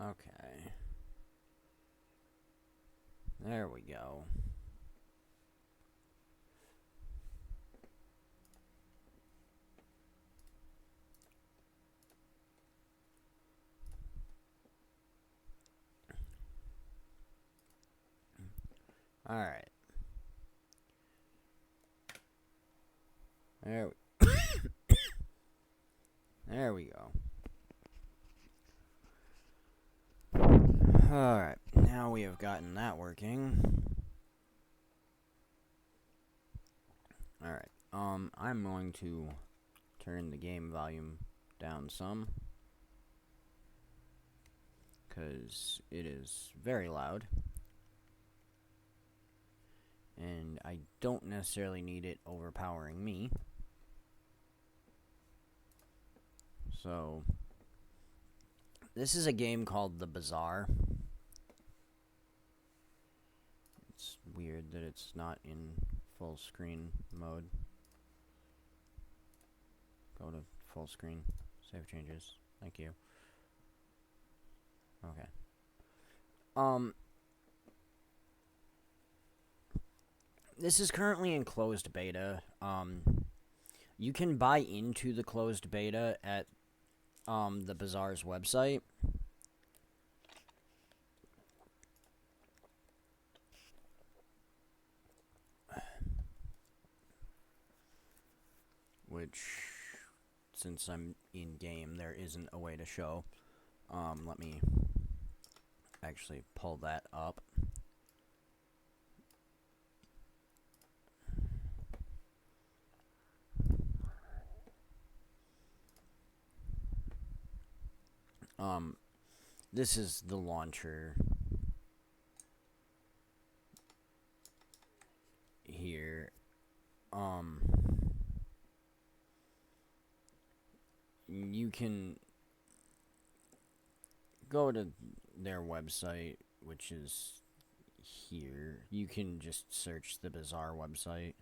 Okay. There we go. Alright. There we go. Alright, now we have gotten that working. Alright, I'm going to turn the game volume down some, because it is very loud. And I don't necessarily need it overpowering me. So, this is a game called the Bazaar. It's weird that it's not in full screen mode. Go to full screen. Save changes. Thank you. Okay. This is currently in closed beta. You can buy into the closed beta at the Bazaar's website. Which, since I'm in game, there isn't a way to show. Let me actually pull that up. This is the launcher here. You can go to their website, which is here. You can just search the Bazaar website.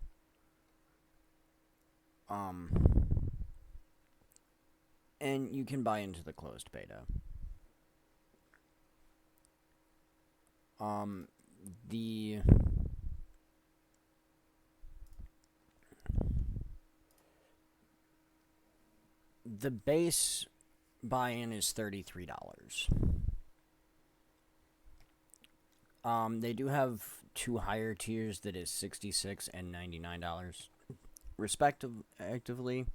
And you can buy into the closed beta. The base buy-in is $33. They do have two higher tiers that is $66 and $99 respectively.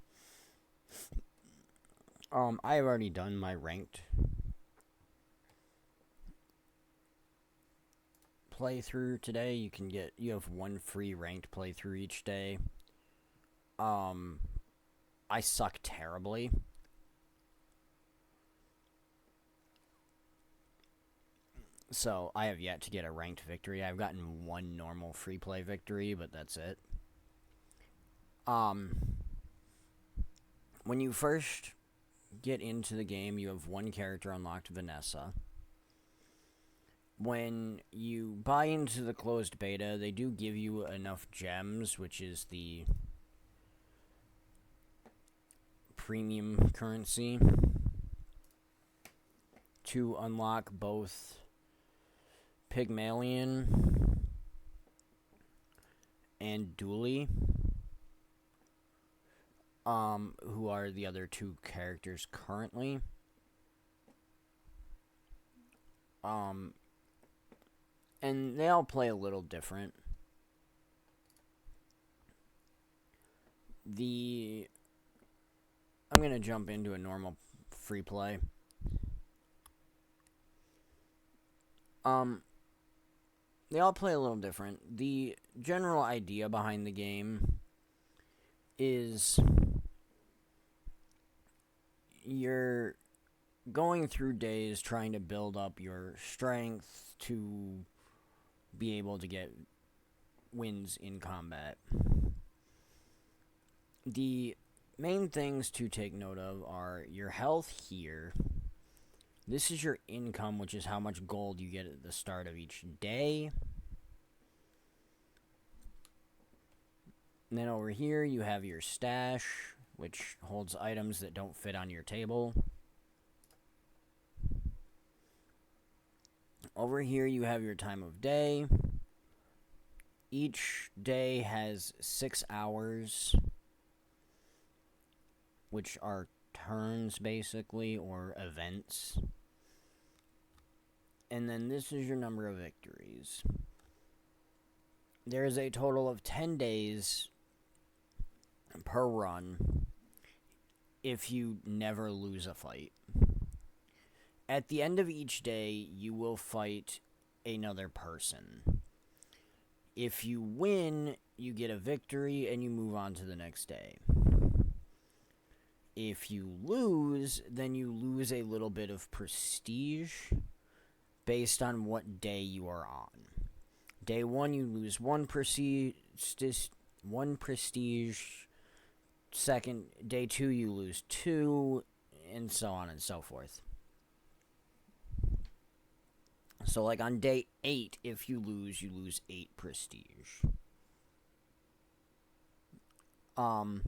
I have already done my ranked playthrough today. You have one free ranked playthrough each day. I suck terribly. So, I have yet to get a ranked victory. I've gotten one normal free play victory, but that's it. When you first get into the game, you have one character unlocked, Vanessa. When you buy into the closed beta, they do give you enough gems, which is the premium currency, to unlock both Pygmalion and Dooley, who are the other two characters currently. And they all play a little different. I'm going to jump into a normal free play. They all play a little different. The general idea behind the game is you're going through days trying to build up your strength to be able to get wins in combat. The main things to take note of are your health here. This is your income, which is how much gold you get at the start of each day. And then over here, you have your stash, which holds items that don't fit on your table. Over here you have your time of day. Each day has 6 hours, which are turns basically, or events. And then this is your number of victories. There is a total of 10 days per run if you never lose a fight. At the end of each day, you will fight another person. If you win, you get a victory and you move on to the next day. If you lose, then you lose a little bit of prestige based on what day you are on. Day 1, you lose one prestige. Day 2, you lose 2, and so on and so forth. So, like on day 8, if you lose 8 prestige. When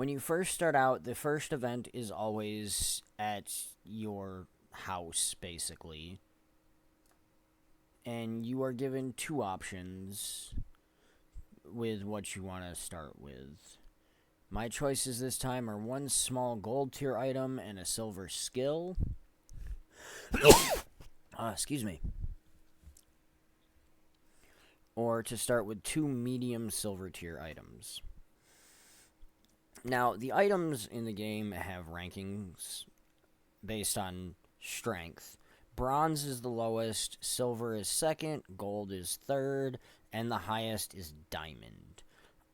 you first start out, the first event is always at your house, basically. And you are given 2 options with what you want to start with. My choices this time are 1 small gold tier item and a silver skill. Excuse me. Or to start with 2 medium silver tier items. Now, the items in the game have rankings based on strength. Bronze is the lowest, silver is second, gold is third, and the highest is diamond.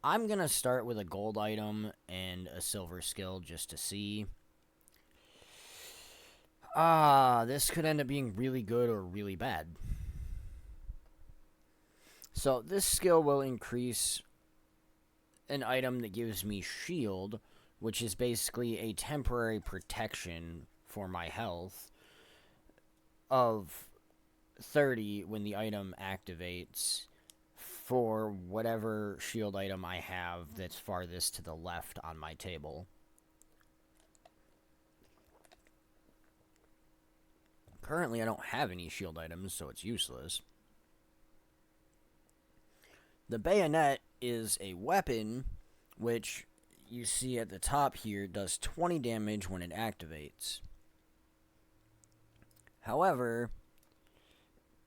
I'm going to start with a gold item and a silver skill just to see. This could end up being really good or really bad. So this skill will increase an item that gives me shield, which is basically a temporary protection for my health of 30 when the item activates for whatever shield item I have that's farthest to the left on my table. Currently, I don't have any shield items, so it's useless. The bayonet is a weapon, which you see at the top here does 20 damage when it activates. However,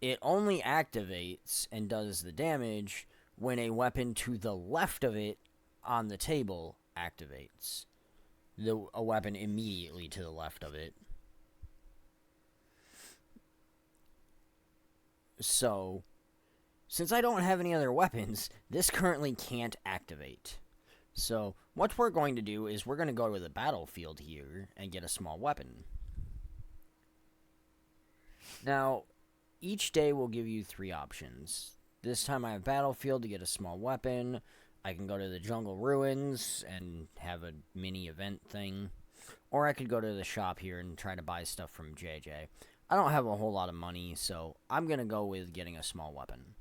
it only activates and does the damage when a weapon to the left of it on the table activates. A weapon immediately to the left of it. So, since I don't have any other weapons, this currently can't activate. So, what we're going to do is we're going to go to the battlefield here and get a small weapon. Now, each day will give you 3 options. This time I have battlefield to get a small weapon. I can go to the jungle ruins and have a mini event thing. Or I could go to the shop here and try to buy stuff from JJ. I don't have a whole lot of money, so I'm going to go with getting a small weapon.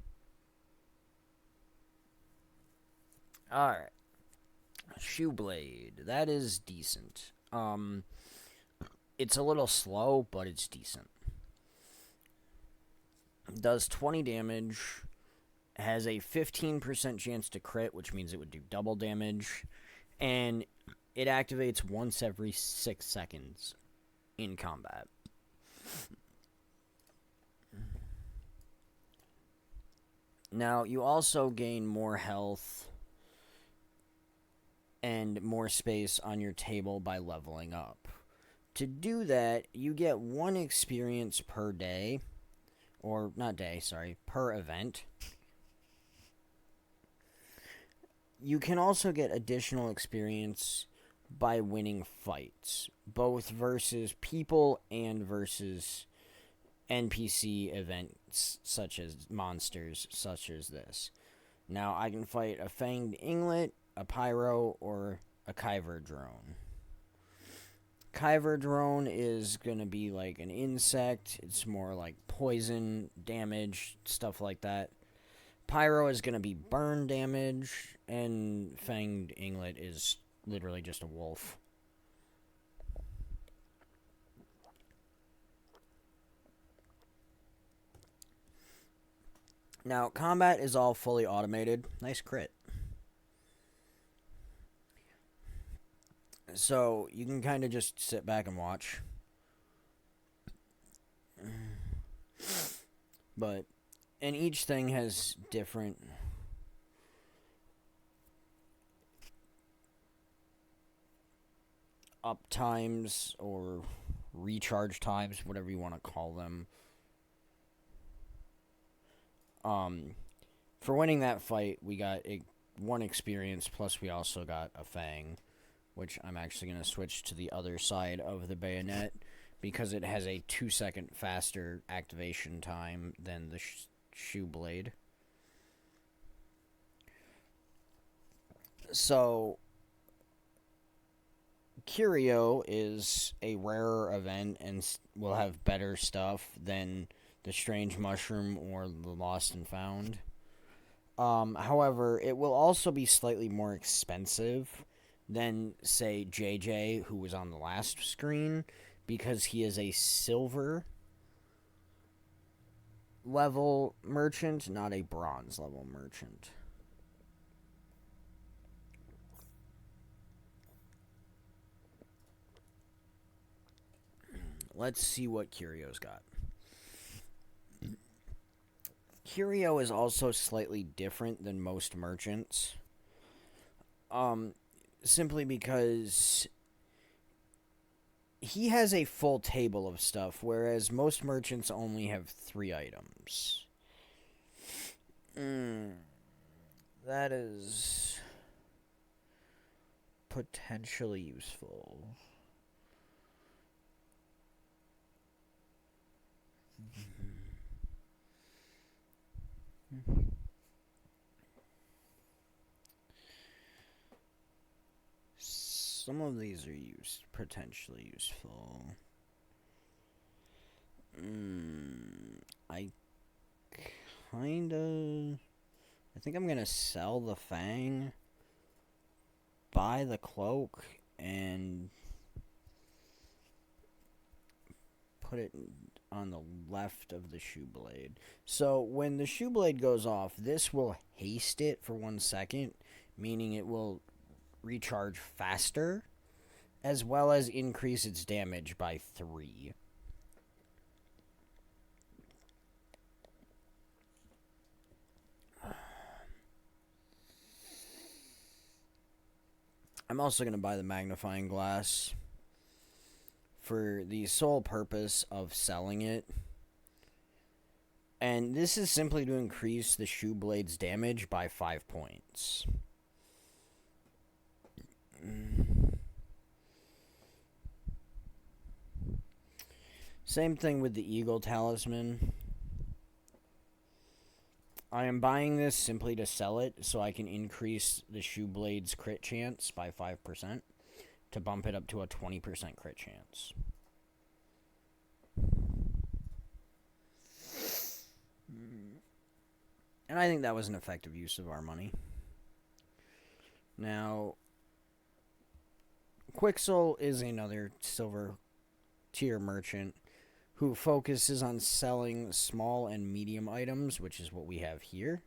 Alright. Shoe blade. That is decent. It's a little slow, but it's decent. Does 20 damage. Has a 15% chance to crit, which means it would do double damage. And it activates once every 6 seconds in combat. Now, you also gain more health and more space on your table by leveling up. To do that, you get 1 experience per day. Or, not day, sorry, per event. You can also get additional experience by winning fights, both versus people and versus NPC events, such as monsters, such as this. Now, I can fight a fanged inglet, a pyro, or a kyver drone. Kyver drone is going to be like an insect. It's more like poison damage, stuff like that. Pyro is going to be burn damage, and fanged inglet is literally just a wolf. Now, combat is all fully automated. Nice crit. So, you can kind of just sit back and watch. But, and each thing has different up times or recharge times, whatever you want to call them. For winning that fight, we got one experience, plus we also got a Fang, which I'm actually going to switch to the other side of the bayonet because it has a 2-second faster activation time than the shoe blade. So, Curio is a rarer event and will have better stuff than the Strange Mushroom or the Lost and Found. However, it will also be slightly more expensive than, say, JJ, who was on the last screen, because he is a silver level merchant, not a bronze level merchant. Let's see what Curio's got. Curio is also slightly different than most merchants. Simply because he has a full table of stuff, whereas most merchants only have 3 items. That is potentially useful. Some of these are potentially useful. I think I'm gonna sell the Fang, buy the cloak, and put it on the left of the shoe blade. So when the shoe blade goes off, this will haste it for 1 second, meaning it will recharge faster, as well as increase its damage by 3. I'm also going to buy the magnifying glass for the sole purpose of selling it. And this is simply to increase the shoe blade's damage by 5 points. Same thing with the Eagle Talisman. I am buying this simply to sell it so I can increase the shoe blade's crit chance by 5% to bump it up to a 20% crit chance. And I think that was an effective use of our money. Now, Quixel is another silver tier merchant who focuses on selling small and medium items, which is what we have here.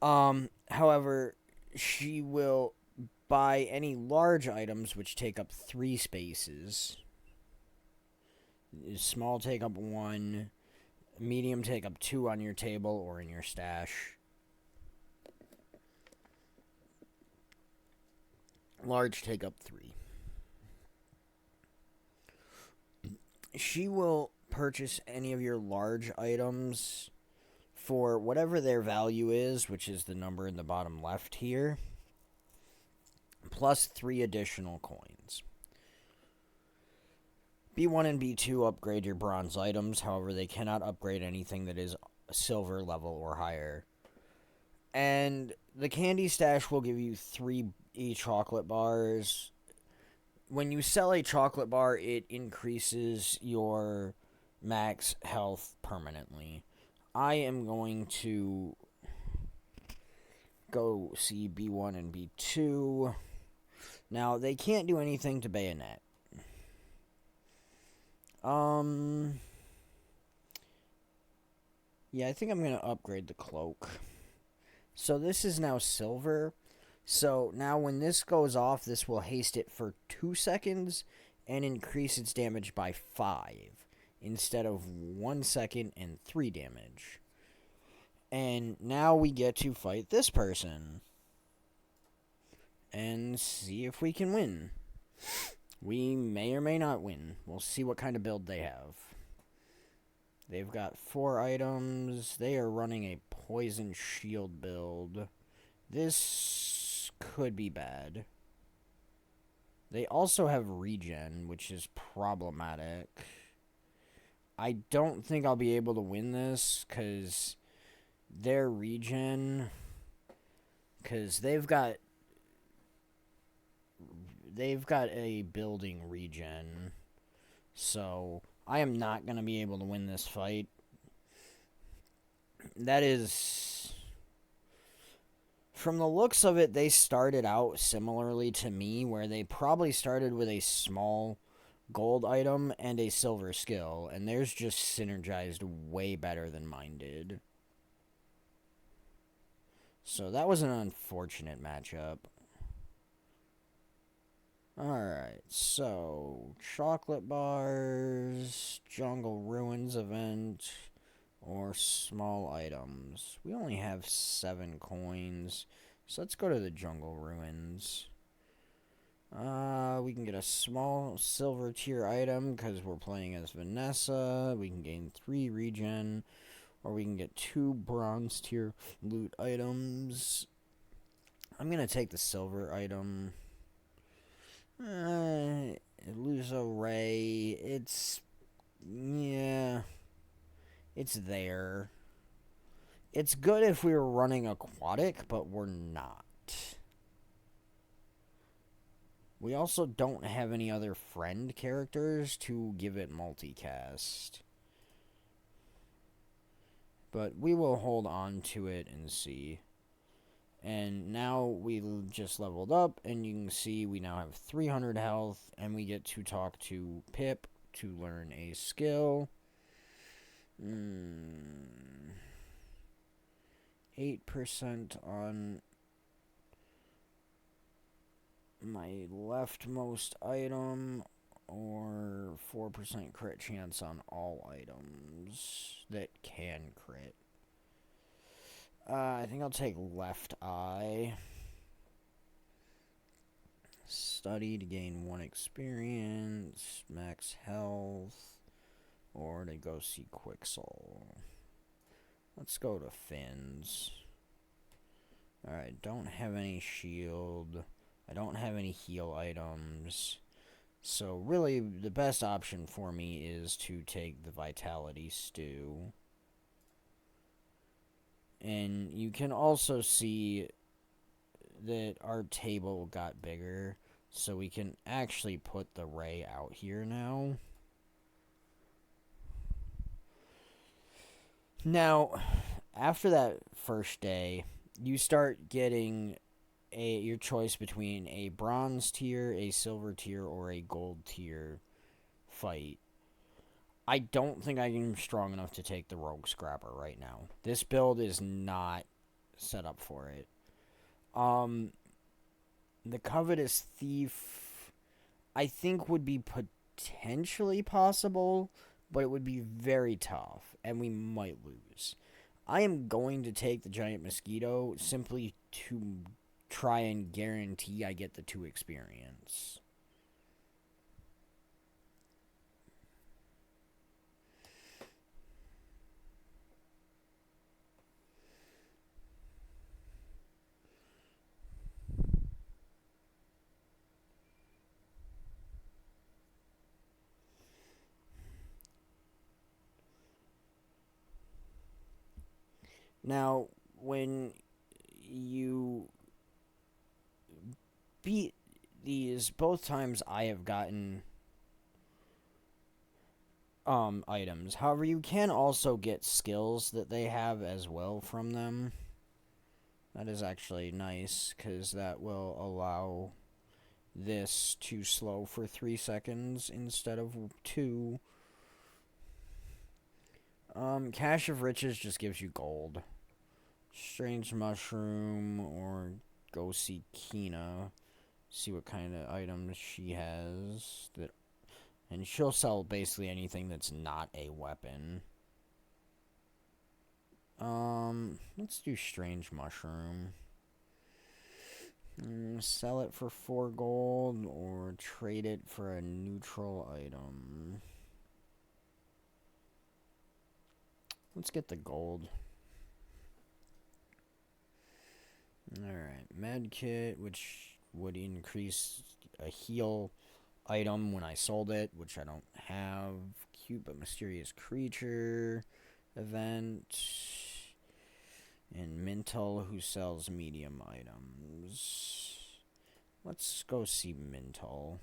However, she will buy any large items which take up 3 spaces. Small take up 1, medium take up 2 on your table or in your stash. Large take up 3. She will purchase any of your large items for whatever their value is, which is the number in the bottom left here, plus 3 additional coins. B1 and B2 upgrade your bronze items, however, they cannot upgrade anything that is silver level or higher. And the candy stash will give you 3 chocolate bars. When you sell a chocolate bar, it increases your max health permanently. I am going to go see B1 and B2. Now, they can't do anything to bayonet. Yeah, I think I'm going to upgrade the cloak. So this is now silver. So now when this goes off, this will haste it for 2 seconds and increase its damage by 5 instead of 1 second and 3 damage. And now we get to fight this person and see if we can win. We may or may not win. We'll see what kind of build they have. They've got 4 items. They are running a poison shield build. This could be bad. They also have regen, which is problematic. I don't think I'll be able to win this because their regen, because they've got a building regen, so I am not going to be able to win this fight. That is, from the looks of it, they started out similarly to me, where they probably started with a small gold item and a silver skill, and theirs just synergized way better than mine did. So that was an unfortunate matchup. Alright, so chocolate bars, jungle ruins event, or small items. We only have 7 coins, so let's go to the jungle ruins. We can get a small silver tier item because we're playing as Vanessa. We can gain 3 regen, or we can get 2 bronze tier loot items. I'm gonna take the silver item. Luzo Ray, yeah, it's there. It's good if we were running aquatic, but we're not. We also don't have any other friend characters to give it multicast. But we will hold on to it and see. And now we just leveled up, and you can see we now have 300 health, and we get to talk to Pip to learn a skill. 8% on my leftmost item, or 4% crit chance on all items that can crit. I think I'll take left eye. Study to gain 1 experience, max health, or to go see Quixel. Let's go to Fins. Alright, don't have any shield. I don't have any heal items. So really, the best option for me is to take the Vitality Stew. And you can also see that our table got bigger, so we can actually put the Ray out here now. Now, after that first day, you start getting your choice between a bronze tier, a silver tier, or a gold tier fight. I don't think I am strong enough to take the Rogue Scrapper right now. This build is not set up for it. The Covetous Thief, I think, would be potentially possible, but it would be very tough, and we might lose. I am going to take the Giant Mosquito simply to try and guarantee I get the 2 experience. Now, when you beat these, both times I have gotten items. However, you can also get skills that they have as well from them. That is actually nice, because that will allow this to slow for 3 seconds instead of 2. Cache of Riches just gives you gold. Strange Mushroom, or go see Kina. See what kind of items she has. And she'll sell basically anything that's not a weapon. Let's do Strange Mushroom. Sell it for 4 gold, or trade it for a neutral item. Let's get the gold. Alright, Medkit, which would increase a heal item when I sold it, which I don't have. Cute but mysterious creature event. And Mintel, who sells medium items. Let's go see Mintel.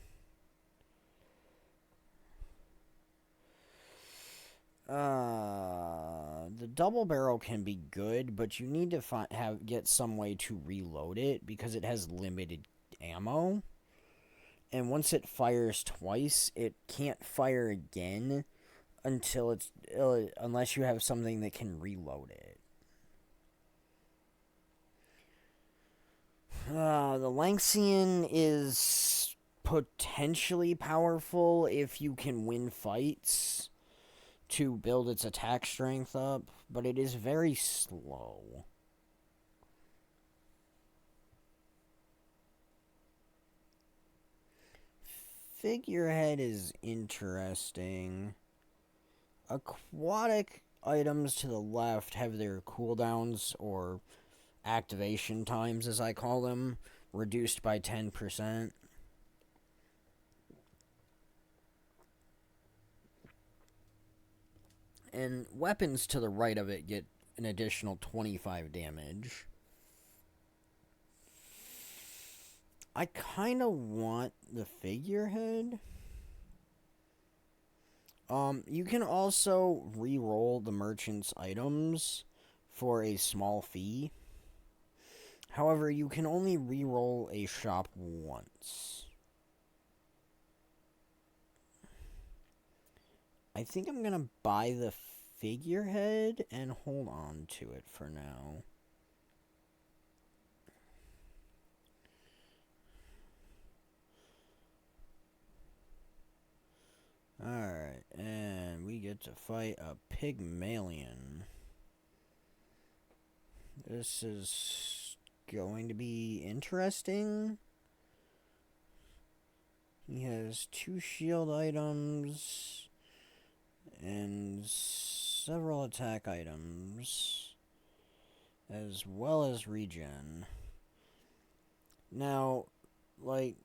The double barrel can be good, but you need to get some way to reload it because it has limited ammo. And once it fires twice, it can't fire again until unless you have something that can reload it. The Lanxian is potentially powerful if you can win fights to build its attack strength up, but it is very slow. Figurehead is interesting. Aquatic items to the left have their cooldowns, or activation times as I call them, reduced by 10%. And weapons to the right of it get an additional 25 damage. I kind of want the figurehead. You can also re-roll the merchant's items for a small fee. However, you can only re-roll a shop once. I think I'm gonna buy the figurehead and hold on to it for now. Alright, and we get to fight a Pygmalion. This is going to be interesting. He has 2 shield items and several attack items, as well as regen. Now, like,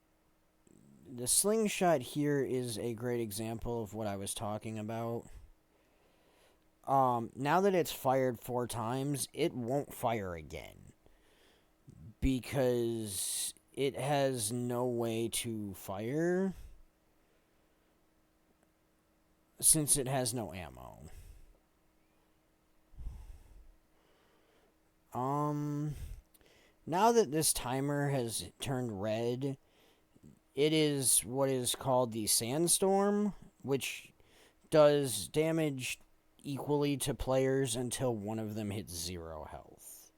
the slingshot here is a great example of what I was talking about. Now that it's fired 4 times, it won't fire again, because it has no way to fire since it has no ammo. Now that this timer has turned red, it is what is called the Sandstorm, which does damage equally to players until one of them hits 0 health.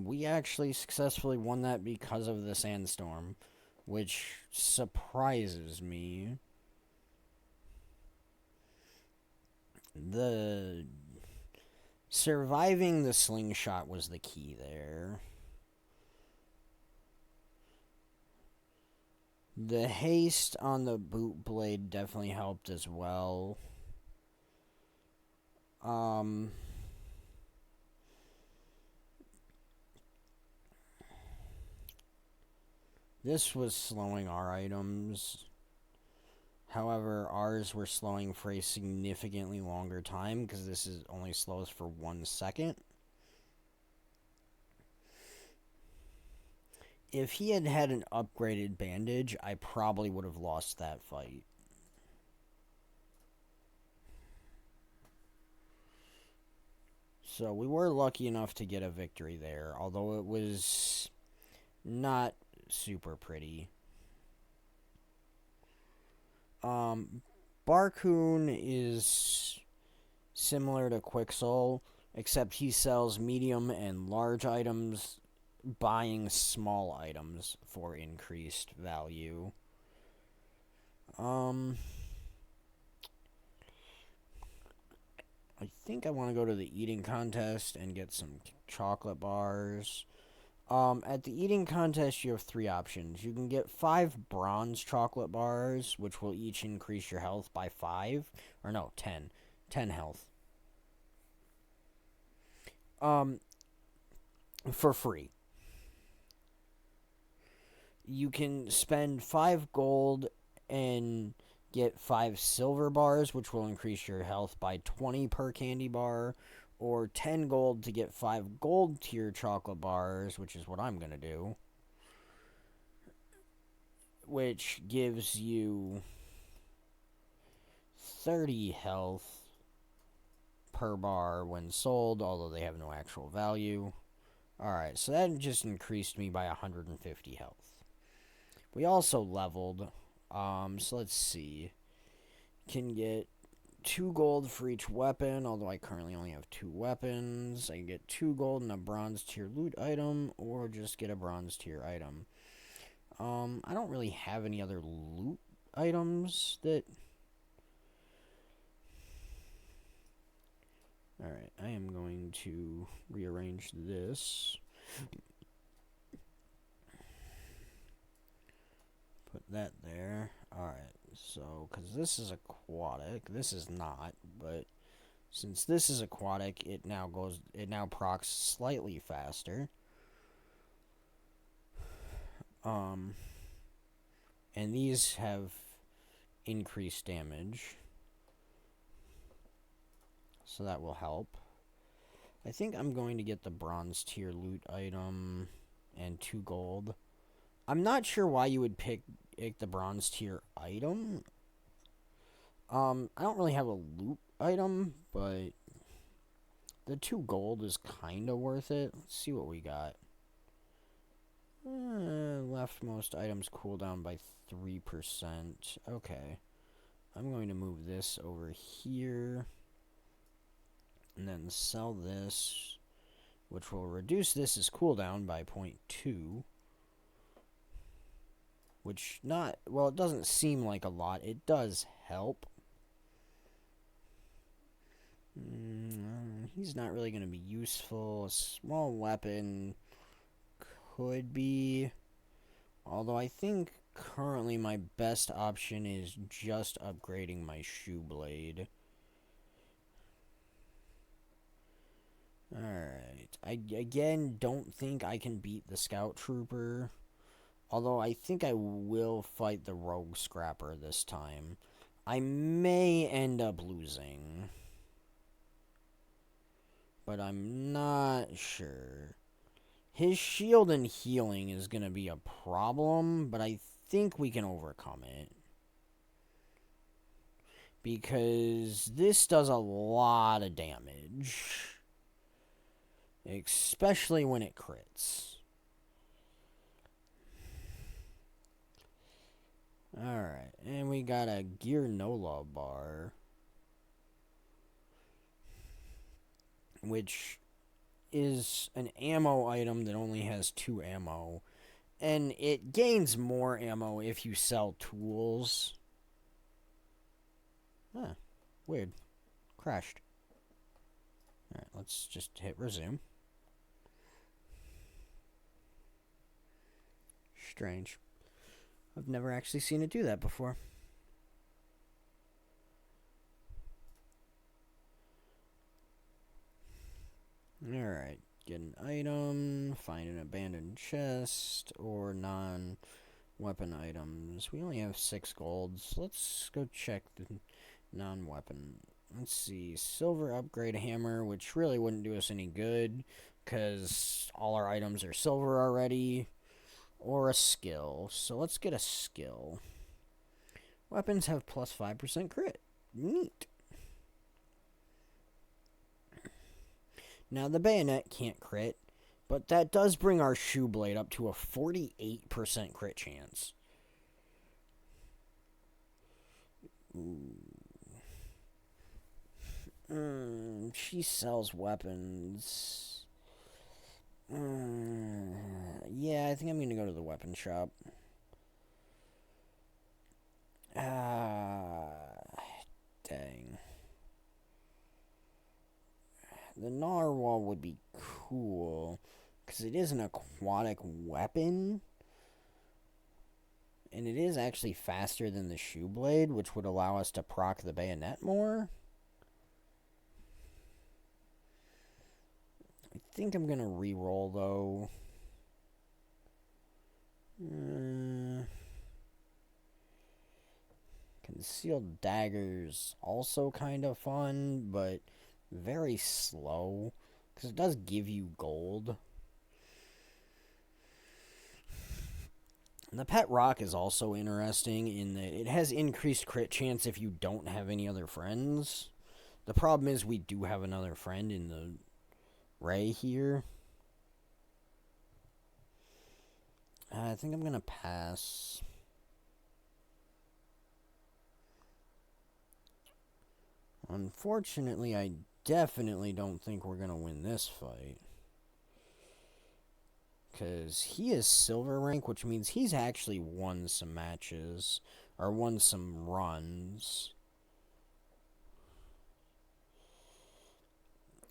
We actually successfully won that because of the Sandstorm, which surprises me. Surviving the slingshot was the key there. The haste on the boot blade definitely helped as well. This was slowing our items. However, ours were slowing for a significantly longer time, because this is only slows for 1 second. If he had had an upgraded bandage, I probably would have lost that fight. So we were lucky enough to get a victory there, although it was not super pretty. Barcoon is similar to Quixel, except he sells medium and large items, buying small items for increased value. I think I want to go to the eating contest and get some chocolate bars. At the eating contest, you have 3 options. You can get 5 bronze chocolate bars, which will each increase your health by 5. Or no, 10. 10 health. For free. You can spend 5 gold and get 5 silver bars, which will increase your health by 20 per candy bar, or 10 gold to get 5 gold tier chocolate bars, which is what I'm going to do, which gives you 30 health per bar when sold, although they have no actual value. Alright, so that just increased me by 150 health. We also leveled, so let's see. Can get 2 gold for each weapon, although I currently only have 2 weapons. I can get 2 gold and a bronze tier loot item, or just get a bronze tier item. I don't really have any other loot items that... Alright, I am going to rearrange this. Put that there. Alright, so, because this is aquatic. This is not, but since this is aquatic, it now procs slightly faster. And these have increased damage. So that will help. I think I'm going to get the bronze tier loot item and 2 gold. I'm not sure why you would pick the bronze tier item. I don't really have a loot item, but the 2 gold is kind of worth it. Let's see what we got. Leftmost items cool down by 3%. Okay. I'm going to move this over here. And then sell this, which will reduce this cooldown by 0.2. Which it doesn't seem like a lot. It does help. He's not really going to be useful. A small weapon could be. Although I think currently my best option is just upgrading my shoe blade. Alright. I, again, don't think I can beat the Scout Trooper. Although I think I will fight the Rogue Scrapper this time. I may end up losing. But I'm not sure. His shield and healing is going to be a problem, but I think we can overcome it. Because this does a lot of damage. Especially when it crits. Alright, and we got a Gear Nola bar. Which is an ammo item that only has 2 ammo. And it gains more ammo if you sell tools. Huh, weird. Crashed. Alright, let's just hit resume. Strange. I've never actually seen it do that before. Alright, get an item, find an abandoned chest, or non-weapon items. We only have 6 golds. Let's go check the non-weapon. Let's see, silver upgrade hammer, which really wouldn't do us any good, because all our items are silver already. Or a skill. So let's get a skill. Weapons have plus 5% crit. Neat. Now the bayonet can't crit, but that does bring our shoe blade up to a 48% crit chance. Ooh. She sells weapons. Yeah, I think I'm gonna go to the weapon shop. Dang. The narwhal would be cool, because it is an aquatic weapon, and it is actually faster than the shoe blade, which would allow us to proc the bayonet more. I think I'm gonna re-roll, though. Concealed daggers, also kind of fun, but very slow, because it does give you gold. The pet rock is also interesting in that it has increased crit chance if you don't have any other friends. The problem is we do have another friend in the Ray here. I think I'm going to pass. Unfortunately, I definitely don't think we're going to win this fight. Because he is silver rank, which means he's actually won some matches, or won some runs.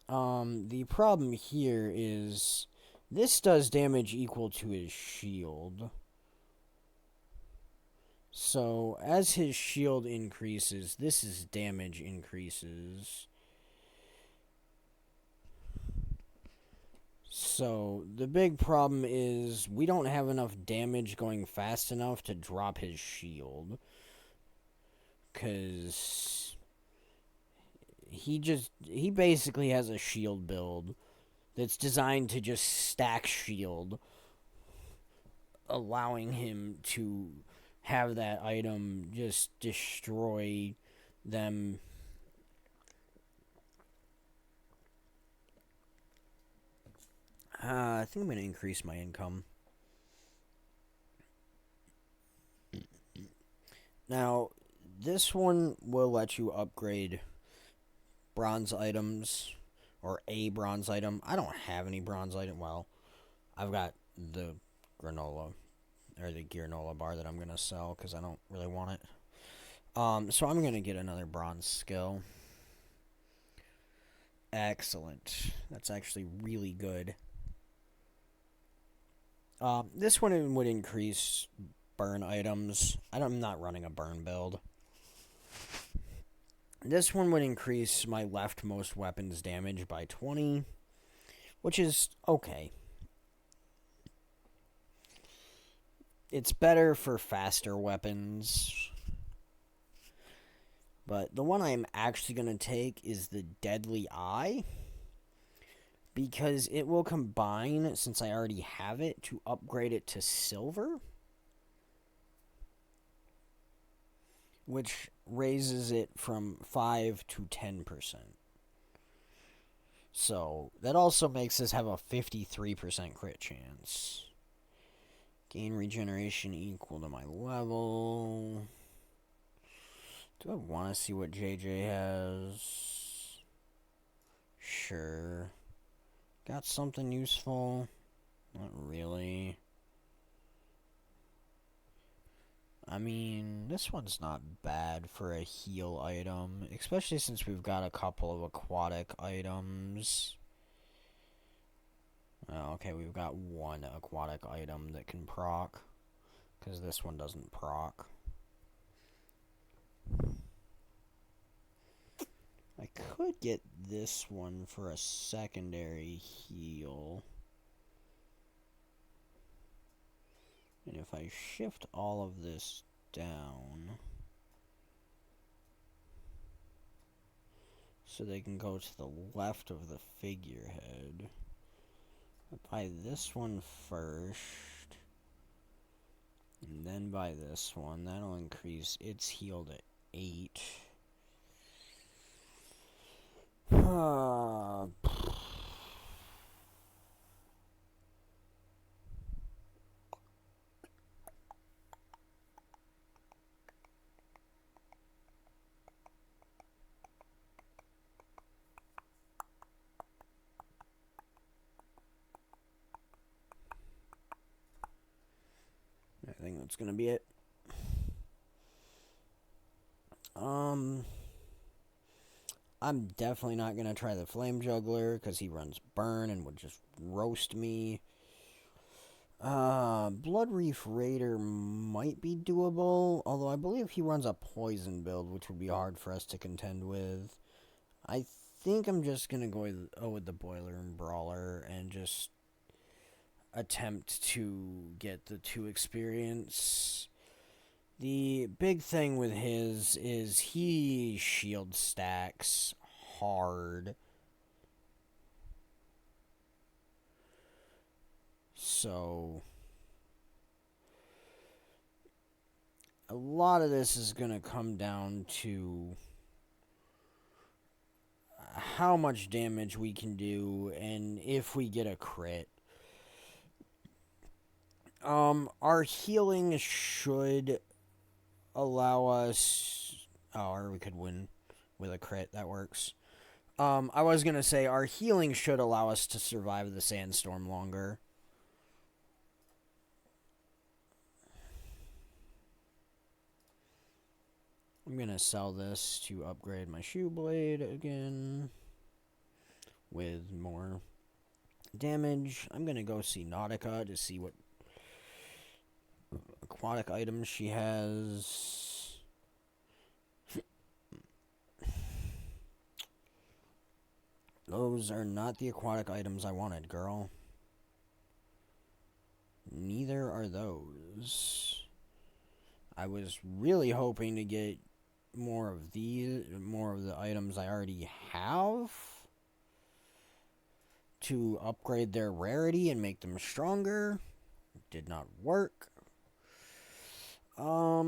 The problem here is this does damage equal to his shield. So, as his shield increases, this damage increases. So, the big problem is we don't have enough damage going fast enough to drop his shield. Because he basically has a shield build that's designed to just stack shield, allowing him to have that item just destroy them. I think I'm going to increase my income. Now, this one will let you upgrade bronze items, or a bronze item. I don't have any bronze item. Well, I've got the granola, or the granola bar that I'm going to sell, because I don't really want it. So I'm going to get another bronze skill. Excellent. That's actually really good. This one would increase burn items. I'm not running a burn build. This one would increase my leftmost weapon's damage by 20, which is okay. It's better for faster weapons. But the one I'm actually going to take is the Deadly Eye, because it will combine, since I already have it, to upgrade it to silver, which raises it from 5 to 10%. So, that also makes us have a 53% crit chance. Gain regeneration equal to my level. Do I want to see what JJ has? Sure. Got something useful? Not really. I mean, this one's not bad for a heal item, especially since we've got a couple of aquatic items. Oh, okay, we've got one aquatic item that can proc, because this one doesn't proc. I could get this one for a secondary heal. And if I shift all of this down, so they can go to the left of the figurehead, buy this one first, and then buy this one. That'll increase its heal to 8. I think that's gonna be it. I'm definitely not gonna try the Flame Juggler because he runs Burn and would just roast me. Blood Reef Raider might be doable, although I believe he runs a poison build, which would be hard for us to contend with. I think I'm just gonna go with the Boiler and Brawler and just attempt to get the 2 experience. The big thing with his is he shield stacks hard. So a lot of this is going to come down to how much damage we can do and if we get a crit. Our healing should allow us... Oh, or we could win with a crit. That works. I was going to say our healing should allow us to survive the sandstorm longer. I'm going to sell this to upgrade my shoe blade again with more damage. I'm going to go see Nautica to see what aquatic items she has. Those are not the aquatic items I wanted, girl. Neither are those. I was really hoping to get more of the items I already have to upgrade their rarity and make them stronger. Did not work. I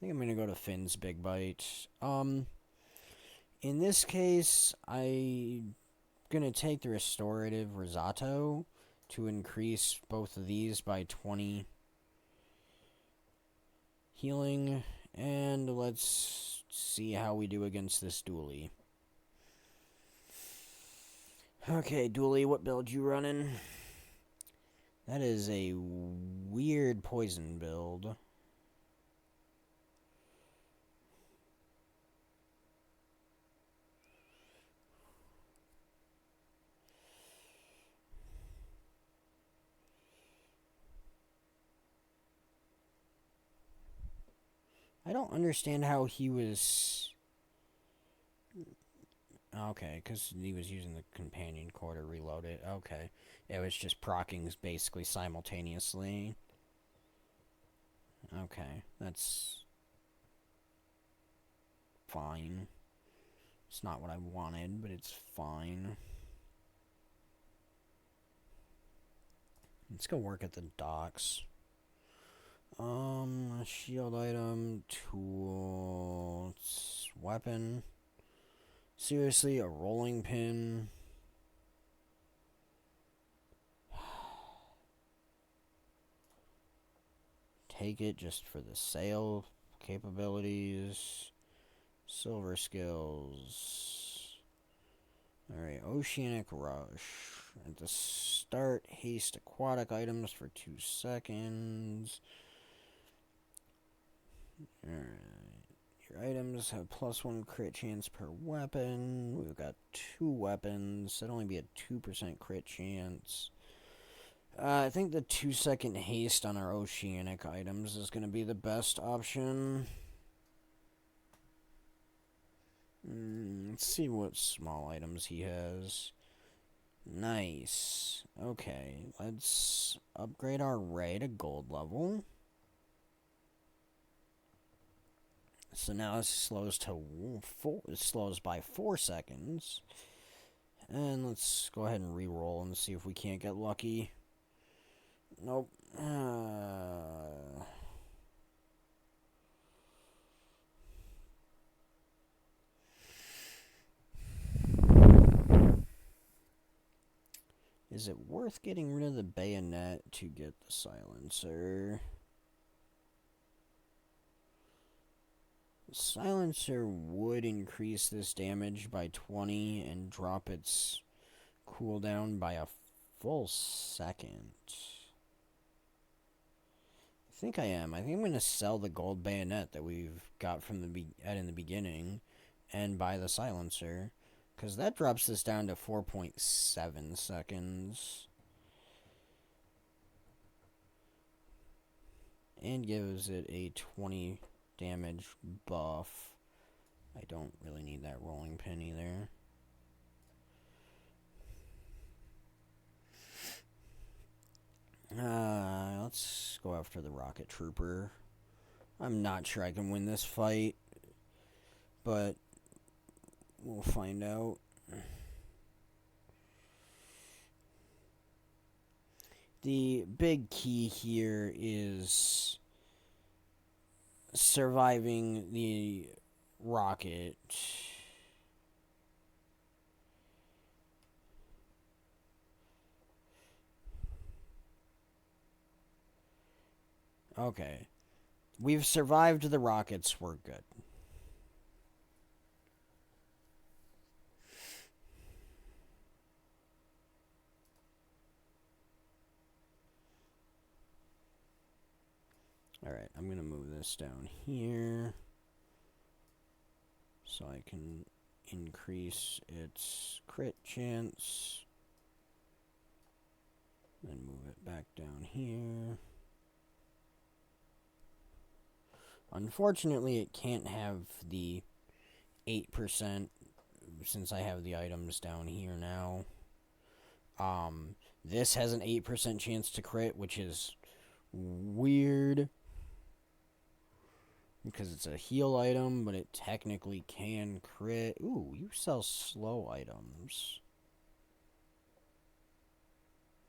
think I'm gonna go to Finn's Big Bite. In this case, I'm gonna take the Restorative Risotto to increase both of these by 20 healing, and let's see how we do against this dually. Okay, dually, what build you running? That is a weird poison build. I don't understand how he was... Okay, because he was using the companion core to reload it. Okay. It was just proccing basically simultaneously. Okay, that's fine. It's not what I wanted, but it's fine. Let's go work at the docks. Shield item, tool, weapon. Seriously, a rolling pin. Take it just for the sale capabilities. Silver skills. Alright, Oceanic Rush. At the start, haste aquatic items for 2 seconds. Alright. Your items have +1 crit chance per weapon. We've got 2 weapons. That'd only be a 2% crit chance. I think the 2-second haste on our oceanic items is going to be the best option. Let's see what small items he has. Nice. Okay, let's upgrade our ray to gold level. So now it slows by 4 seconds. And let's go ahead and re-roll and see if we can't get lucky. Nope. Is it worth getting rid of the bayonet to get the silencer? The silencer would increase this damage by 20 and drop its cooldown by a full second. think I am. I think I'm going to sell the gold bayonet that we've got from in the beginning and buy the silencer. Because that drops this down to 4.7 seconds. And gives it a 20 damage buff. I don't really need that rolling pin either. Let's go after the rocket trooper. I'm not sure I can win this fight, but we'll find out. The big key here is surviving the rocket. Okay. We've survived the rockets. We're good. Alright, I'm going to move this down here so I can increase its crit chance. Then move it back down here. Unfortunately, it can't have the 8% since I have the items down here now. This has an 8% chance to crit, which is weird because it's a heal item, but it technically can crit. Ooh, you sell slow items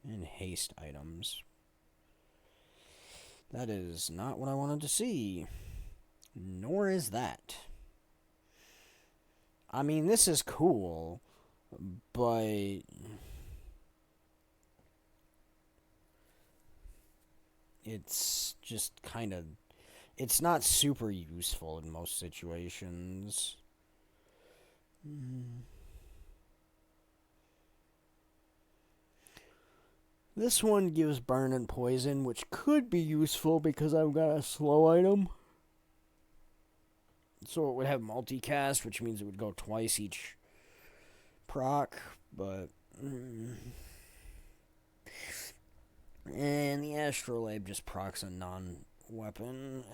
and haste items. That is not what I wanted to see. Nor is that. I mean, this is cool, but it's just kind of... It's not super useful in most situations. This one gives burn and poison, which could be useful because I've got a slow item. So it would have multicast, which means it would go twice each proc, but... And the Astrolabe just procs a non-weapon.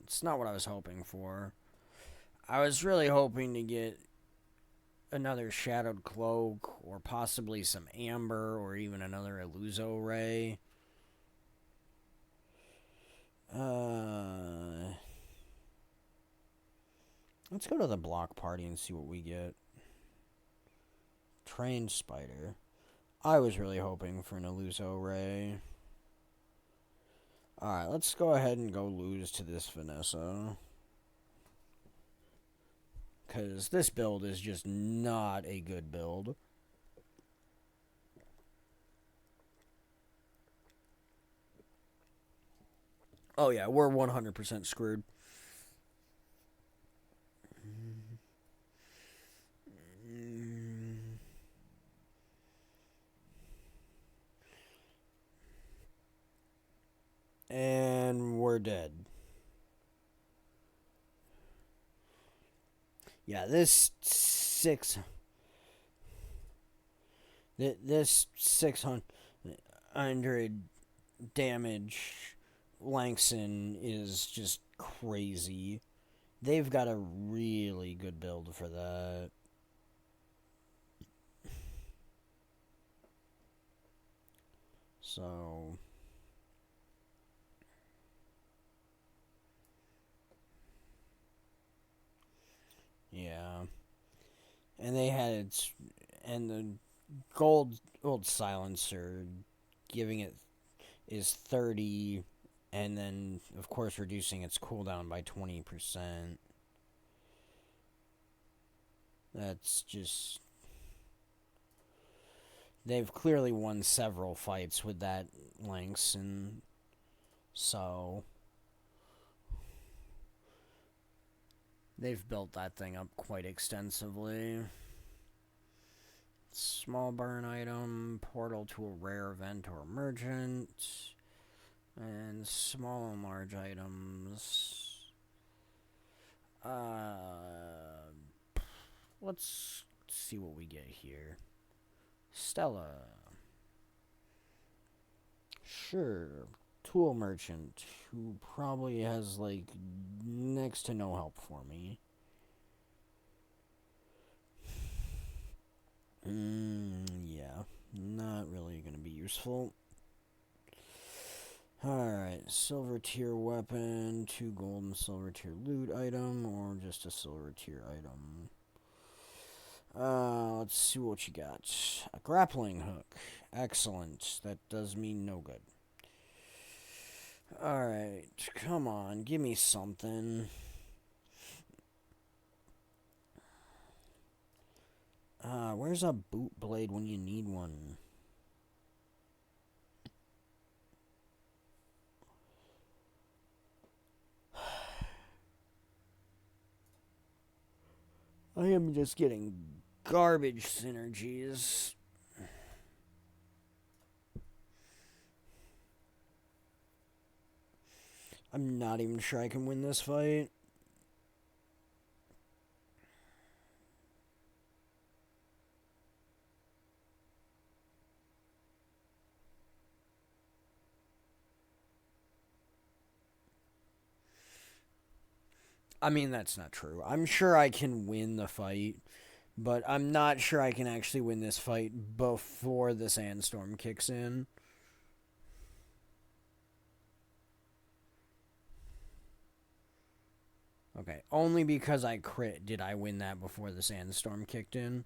It's not what I was hoping for. I was really hoping to get another Shadowed Cloak, or possibly some Amber, or even another Illuso Ray. Let's go to the block party and see what we get. Trained Spider. I was really hoping for an Illuso Ray. Alright, let's go ahead and go lose to this Vanessa. Because this build is just not a good build. Oh yeah, we're 100% screwed. And we're dead. Yeah, this 600 damage Langston is just crazy. They've got a really good build for that. So yeah. And they had the gold silencer giving it is 30, and then of course reducing its cooldown by 20%. That's just... They've clearly won several fights with that Lynx, and so they've built that thing up quite extensively. Small burn item, portal to a rare event or merchant, and small and large items. Let's see what we get here. Stella. Sure. Tool merchant, who probably has, like, next to no help for me. Yeah. Not really gonna be useful. Alright, silver tier weapon, 2 gold and silver tier loot item, or just a silver tier item. Let's see what you got. A grappling hook. Excellent. That does me no good. Alright, come on, give me something. Where's a boot blade when you need one? I am just getting garbage synergies. I'm not even sure I can win this fight. I mean, that's not true. I'm sure I can win the fight, but I'm not sure I can actually win this fight before the sandstorm kicks in. Okay, only because I crit did I win that before the sandstorm kicked in.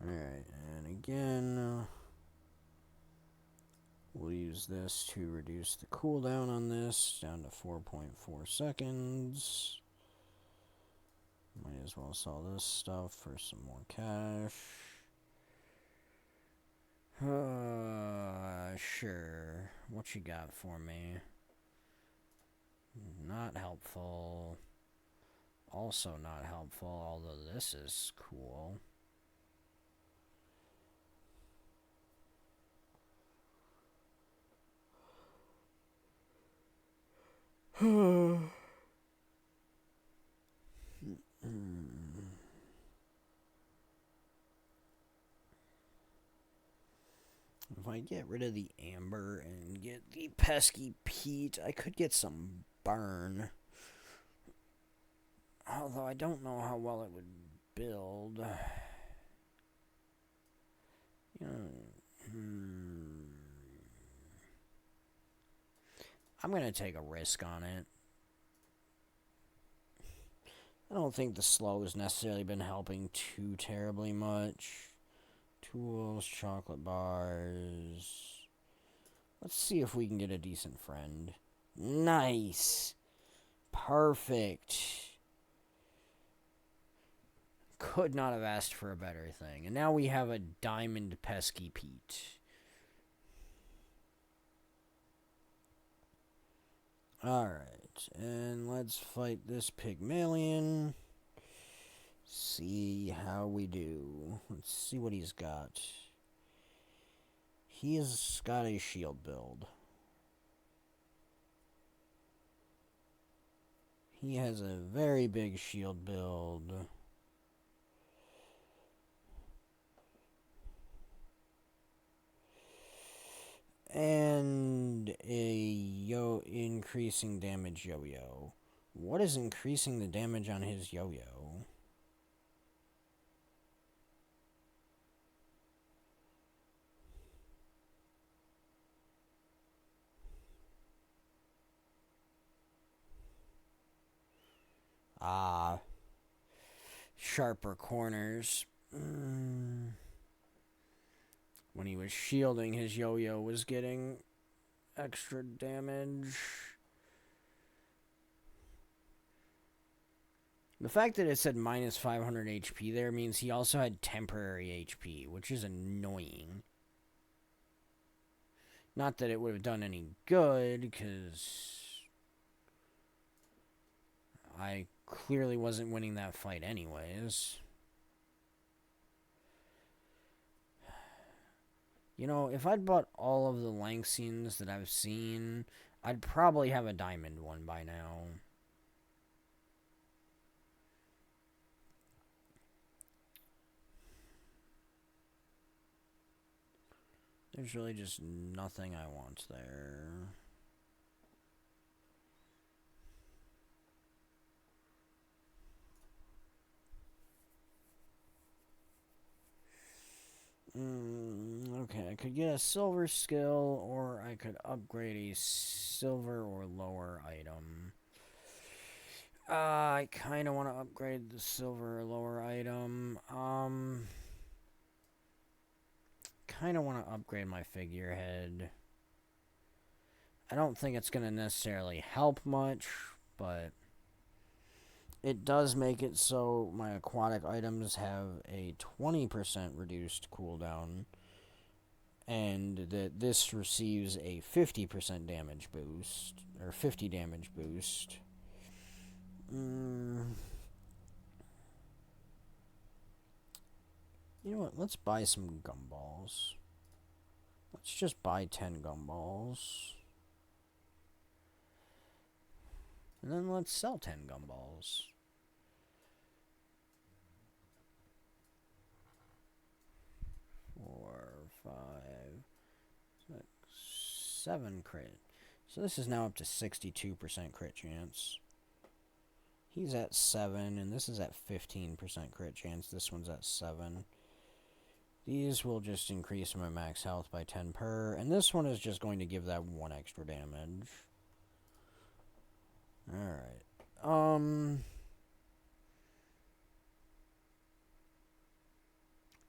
Alright, and again, we'll use this to reduce the cooldown on this down to 4.4 seconds. Might as well sell this stuff for some more cash. Sure. What you got for me? Not helpful. Also not helpful, although this is cool. If I get rid of the amber and get the pesky peat, I could get some burn. Although I don't know how well it would build. I'm going to take a risk on it. I don't think the slow has necessarily been helping too terribly much. Tools, chocolate bars. Let's see if we can get a decent friend. Nice. Perfect. Could not have asked for a better thing. And now we have a diamond pesky Pete. Alright, and let's fight this Pygmalion. See how we do. Let's see what he's got. He's got a shield build. He has a very big shield build. And a increasing damage yo-yo. What is increasing the damage on his yo-yo? Sharper corners. When he was shielding, his yo-yo was getting extra damage. The fact that it said minus 500 HP there means he also had temporary HP, which is annoying. Not that it would have done any good, because I clearly wasn't winning that fight anyways. You know, if I'd bought all of the Lanxians that I've seen, I'd probably have a diamond one by now. There's really just nothing I want there. Okay, I could get a silver skill, or I could upgrade a silver or lower item. I kind of want to upgrade the silver or lower item. Kind of want to upgrade my figurehead. I don't think it's going to necessarily help much, but it does make it so my aquatic items have a 20% reduced cooldown, and that this receives a 50% damage boost, or 50 damage boost. You know what, let's buy some gumballs. Let's just buy 10 gumballs. And then let's sell 10 gumballs. Four, 5, 6, 7 crit. So this is now up to 62% crit chance. He's at 7, and this is at 15% crit chance. This one's at 7. These will just increase my max health by 10 per, and this one is just going to give that 1 extra damage. Alright.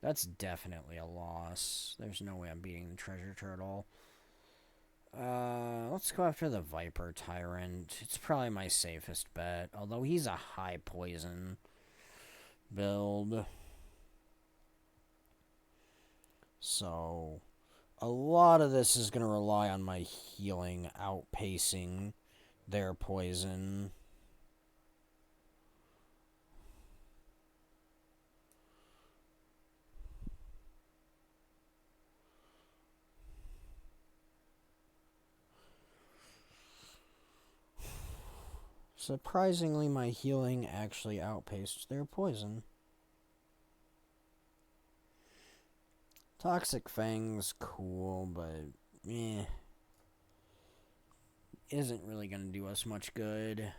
That's definitely a loss. There's no way I'm beating the treasure turtle. Let's go after the Viper Tyrant. It's probably my safest bet, although he's a high poison build. So, a lot of this is going to rely on my healing outpacing their poison. Surprisingly, my healing actually outpaced their poison. Toxic Fang's cool, but isn't really going to do us much good.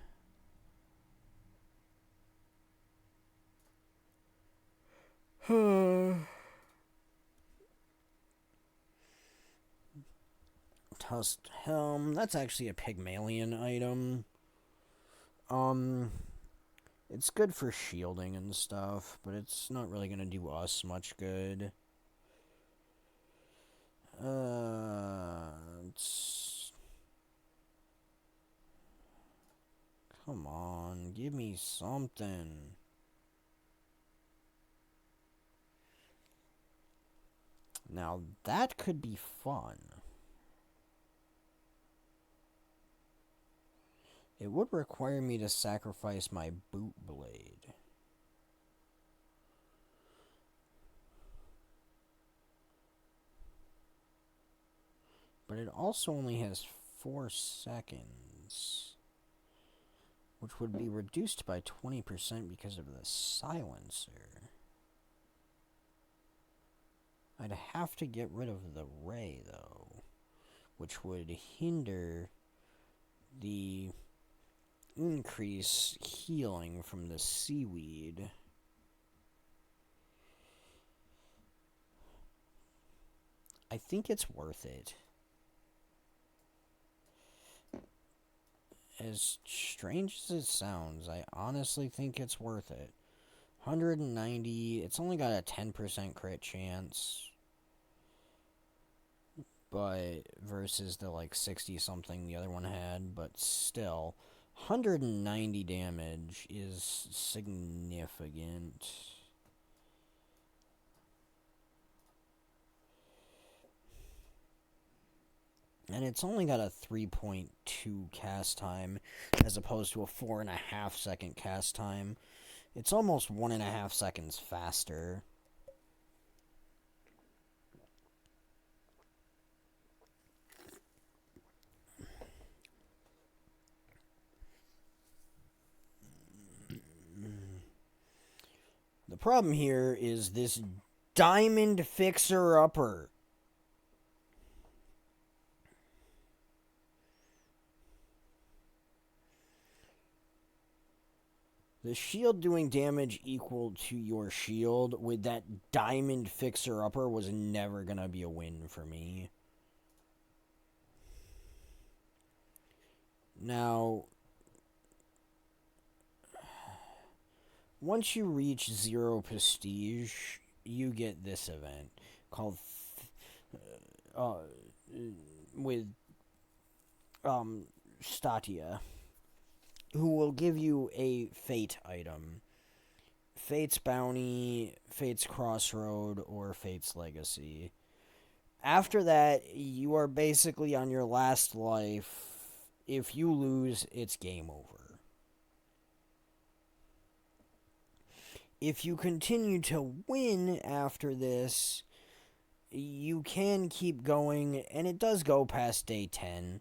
Tusked Helm. That's actually a Pygmalion item. It's good for shielding and stuff, but it's not really going to do us much good. Come on, give me something. Now, that could be fun. It would require me to sacrifice my boot blade. But it also only has 4 seconds, which would be reduced by 20% because of the silencer. I'd have to get rid of the ray, though, which would hinder the increase healing from the seaweed. I think it's worth it. As strange as it sounds, I honestly think it's worth it. 190, it's only got a 10% crit chance. But versus the like 60 something the other one had, but still 190 damage is significant. And it's only got a 3.2 cast time as opposed to a 4.5 second cast time. It's almost 1.5 seconds faster. The problem here is this diamond fixer-upper. The shield doing damage equal to your shield with that diamond fixer-upper was never going to be a win for me. Now, once you reach 0 prestige, you get this event called with Statia, who will give you a fate item. Fate's Bounty, Fate's Crossroad, or Fate's Legacy. After that, you are basically on your last life. If you lose, it's game over. If you continue to win after this, you can keep going, and it does go past day 10.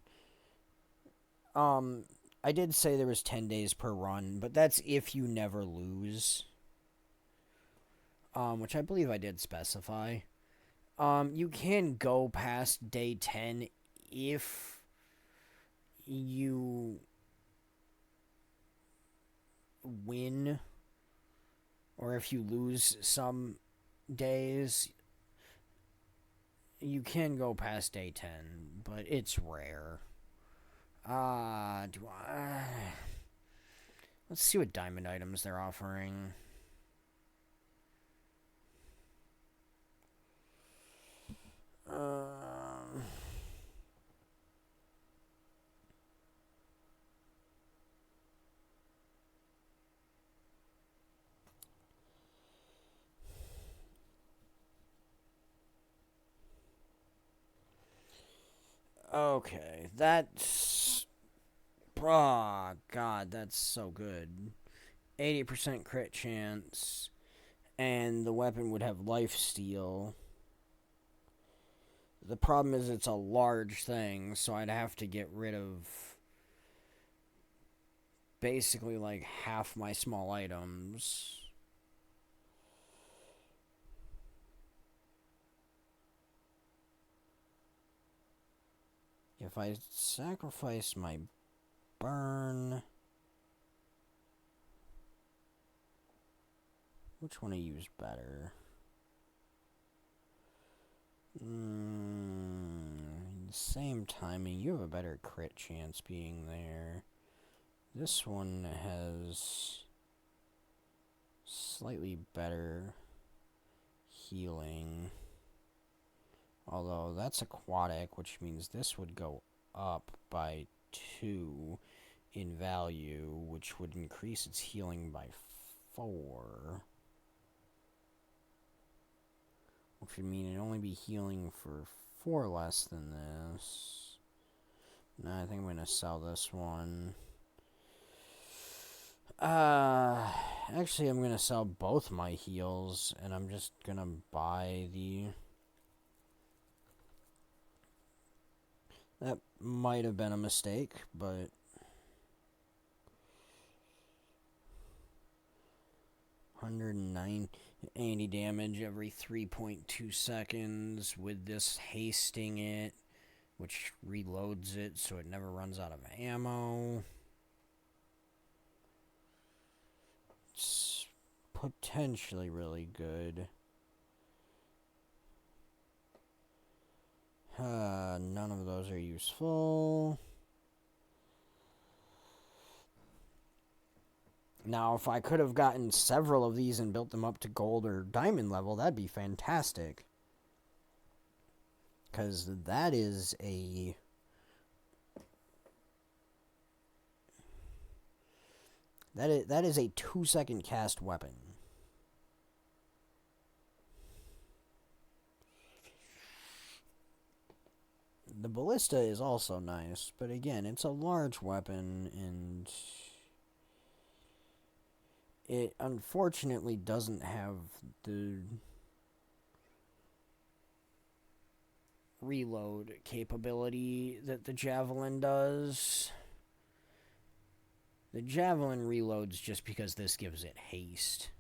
I did say there was 10 days per run, but that's if you never lose. Which I believe I did specify. You can go past day 10 if you win, or if you lose some days. You can go past day 10, but it's rare. Let's see what diamond items they're offering. Okay, that's... Oh, God, that's so good. 80% crit chance, and the weapon would have lifesteal. The problem is it's a large thing, so I'd have to get rid of basically like half my small items. If I sacrifice my burn... Which one I use better? Same timing. You have a better crit chance being there. This one has slightly better healing. Although that's aquatic, which means this would go up by 2 in value, which would increase its healing by 4. Which would mean it'd only be healing for 4 less than this. No, I think I'm going to sell this one. Actually, I'm going to sell both my heals, and I'm just going to buy the... That might have been a mistake, but... $190 damage every 3.2 seconds with this hasting it, which reloads it so it never runs out of ammo. It's potentially really good. None of those are useful. Now, if I could have gotten several of these and built them up to gold or diamond level, that'd be fantastic. Because that is a... That is a 2-second cast weapon. The ballista is also nice, but again, it's a large weapon, and it unfortunately doesn't have the reload capability that the javelin does. The javelin reloads just because this gives it haste.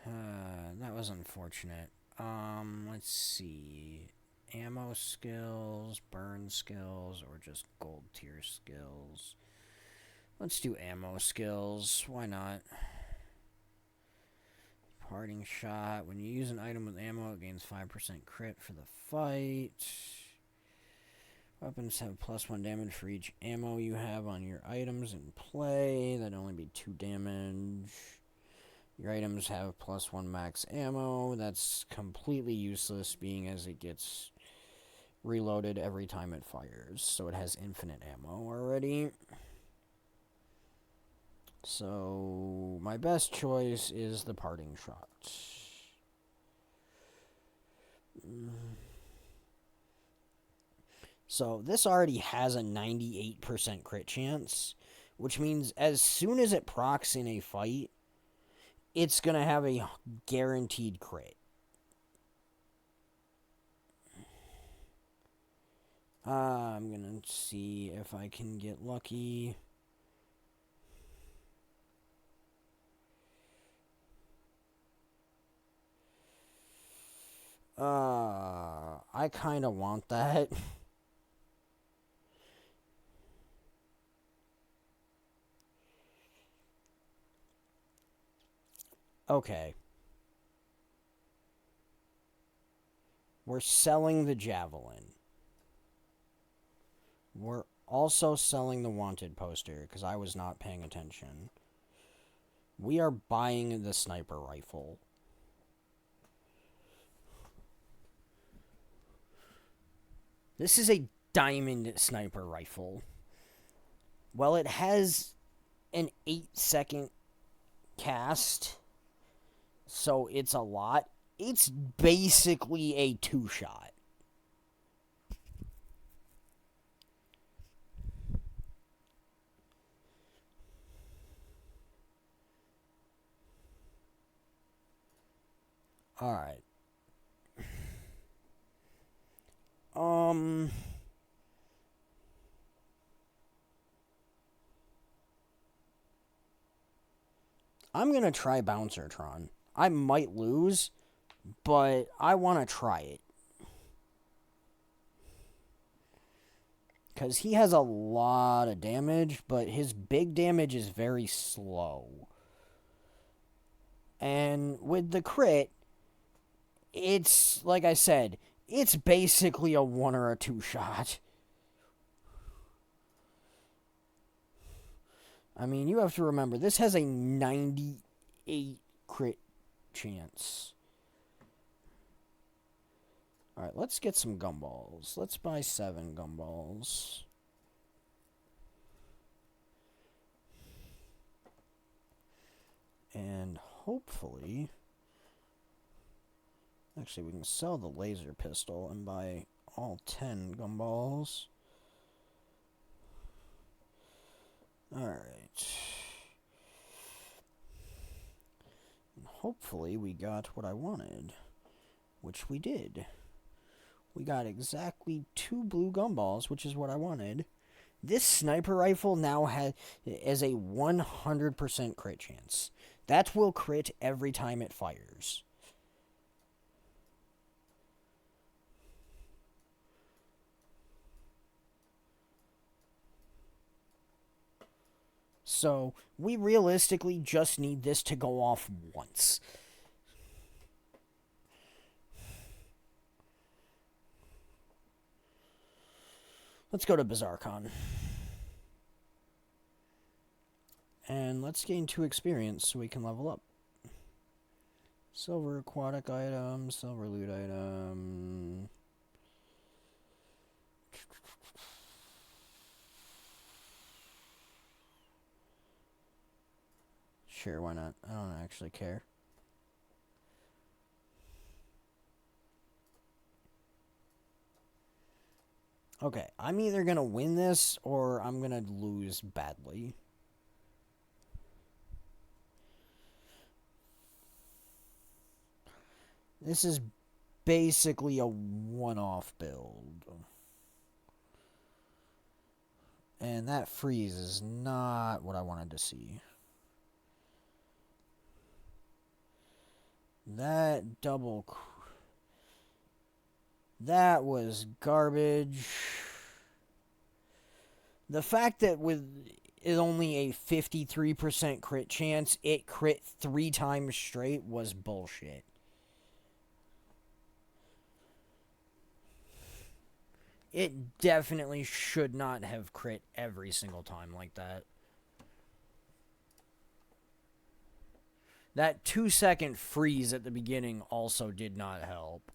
That was unfortunate. Let's see. Ammo skills, burn skills, or just gold tier skills. Let's do ammo skills. Why not? Parting shot. When you use an item with ammo, it gains 5% crit for the fight. Weapons have +1 damage for each ammo you have on your items in play. That'd only be 2 damage. Your items have +1 max ammo. That's completely useless, being as it gets reloaded every time it fires. So it has infinite ammo already. So my best choice is the parting shot. So this already has a 98% crit chance, which means as soon as it procs in a fight, it's going to have a guaranteed crit. I'm going to see if I can get lucky. I kind of want that. Okay. We're selling the javelin. We're also selling the wanted poster, because I was not paying attention. We are buying the sniper rifle. This is a diamond sniper rifle. Well, it has an 8-second cast, so it's a lot. It's basically a 2-shot. Alright. I'm gonna try Bouncertron. I might lose, but I want to try it. Because he has a lot of damage, but his big damage is very slow. And with the crit, it's, like I said, it's basically a 1 or a 2 shot. I mean, you have to remember, this has a 98 crit chance. Alright, let's get some gumballs. Let's buy 7 gumballs. And hopefully... Actually, we can sell the laser pistol and buy all 10 gumballs. Alright. And hopefully we got what I wanted. Which we did. We got exactly 2 blue gumballs, which is what I wanted. This sniper rifle now has a 100% crit chance. That will crit every time it fires. So, we realistically just need this to go off once. Let's go to Bazaar. And let's gain 2 experience so we can level up. Silver aquatic item, silver loot item. Sure, why not? I don't actually care. Okay, I'm either gonna win this or I'm gonna lose badly. This is basically a one-off build. And that freeze is not what I wanted to see. That double... That was garbage. The fact that with only a 53% crit chance, it crit 3 times straight was bullshit. It definitely should not have crit every single time like that. That 2-second freeze at the beginning also did not help.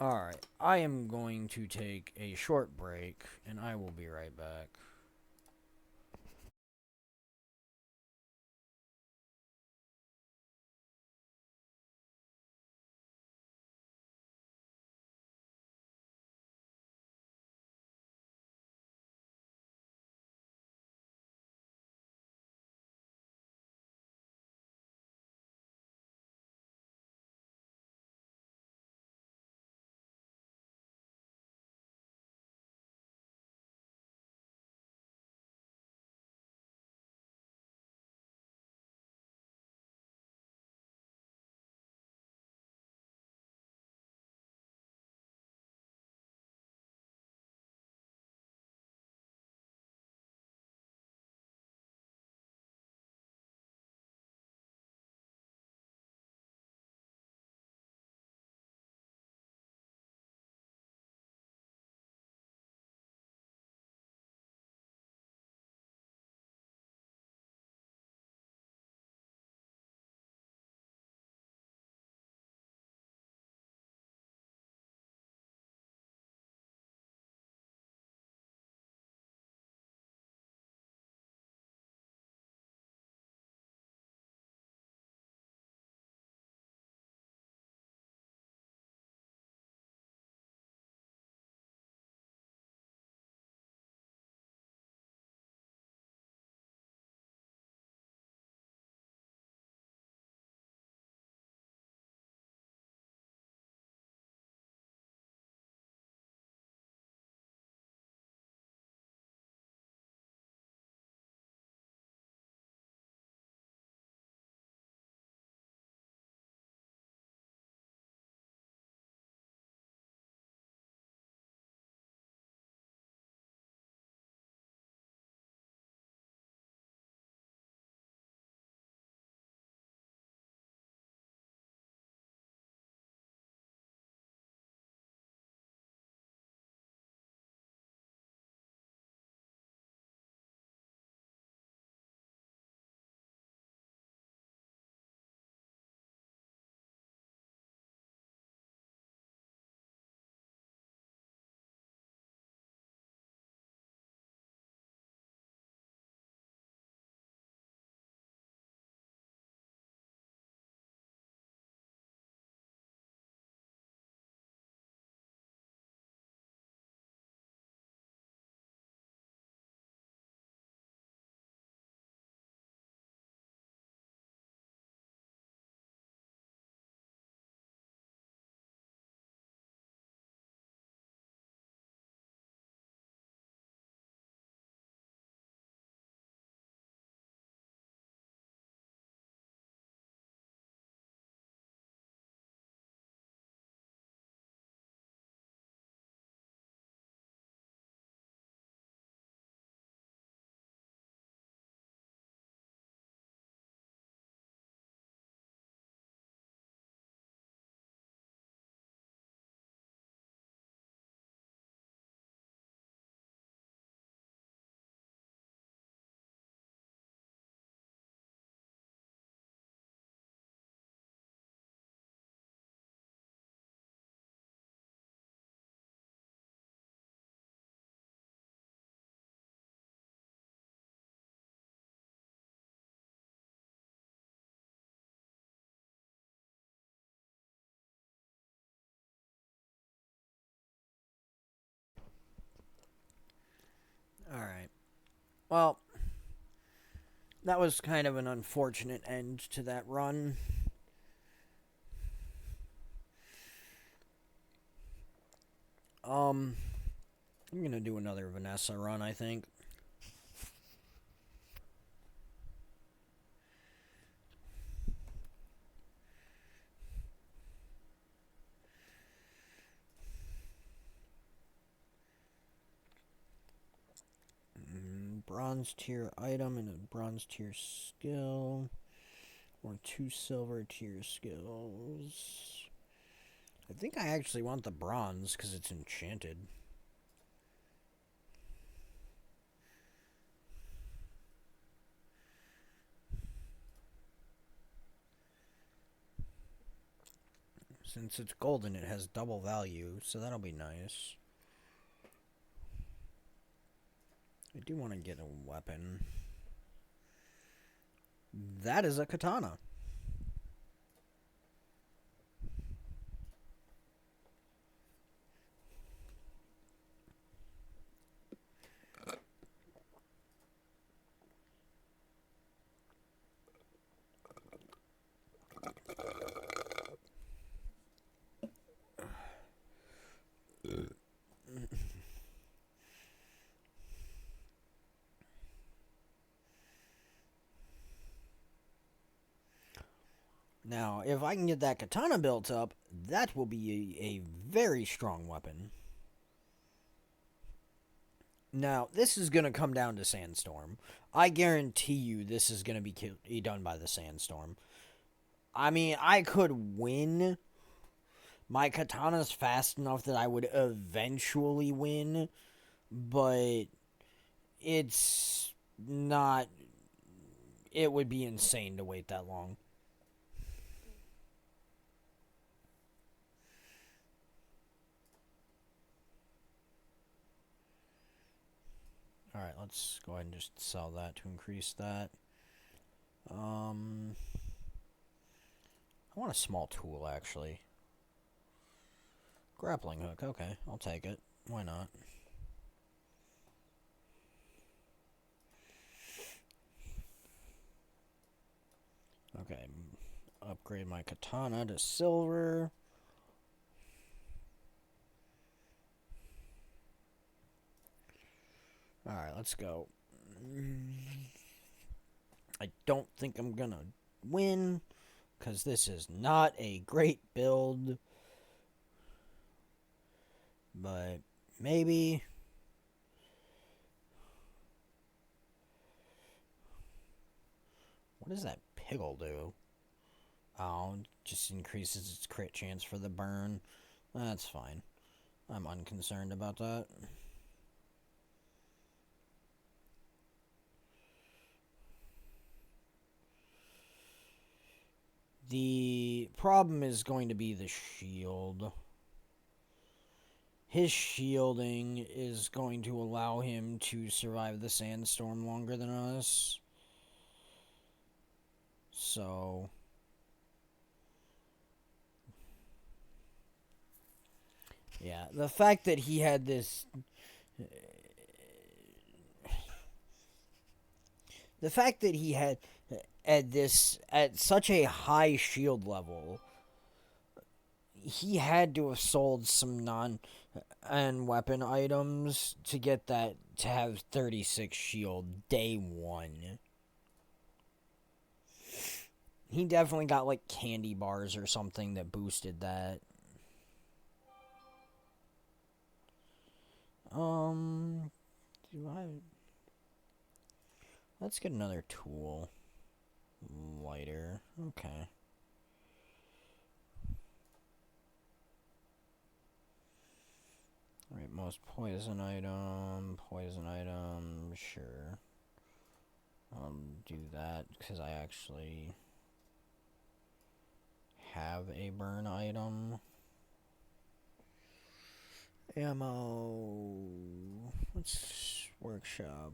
Alright, I am going to take a short break, and I will be right back. Well, that was kind of an unfortunate end to that run. I'm gonna do another Vanessa run, I think. Bronze tier item and a bronze tier skill. Or 2 silver tier skills. I think I actually want the bronze because it's enchanted. Since it's golden, it has double value, so that'll be nice. I do want to get a weapon. That is a katana. Now, if I can get that katana built up, that will be a very strong weapon. Now, this is going to come down to Sandstorm. I guarantee you this is going to be done by the Sandstorm. I mean, I could win. My katana's fast enough that I would eventually win, but it's not... It would be insane to wait that long. Alright, let's go ahead and just sell that to increase that. I want a small tool, actually. Grappling hook, okay, I'll take it. Why not? Okay, upgrade my katana to silver. Alright, let's go. I don't think I'm gonna win, because this is not a great build. But maybe. What does that pickle do? Oh, just increases its crit chance for the burn. That's fine. I'm unconcerned about that. The problem is going to be the shield. His shielding is going to allow him to survive the sandstorm longer than us. So... yeah, the fact that he had this... the fact that he had at such a high shield level, he had to have sold some non-weapon items to get that, to have 36 shield day one. He definitely got like candy bars or something that boosted that. Do I... let's get another tool. Lighter. Okay. Alright, most poison item. Poison item. Sure. I'll do that because I actually have a burn item. Ammo. Let's workshop.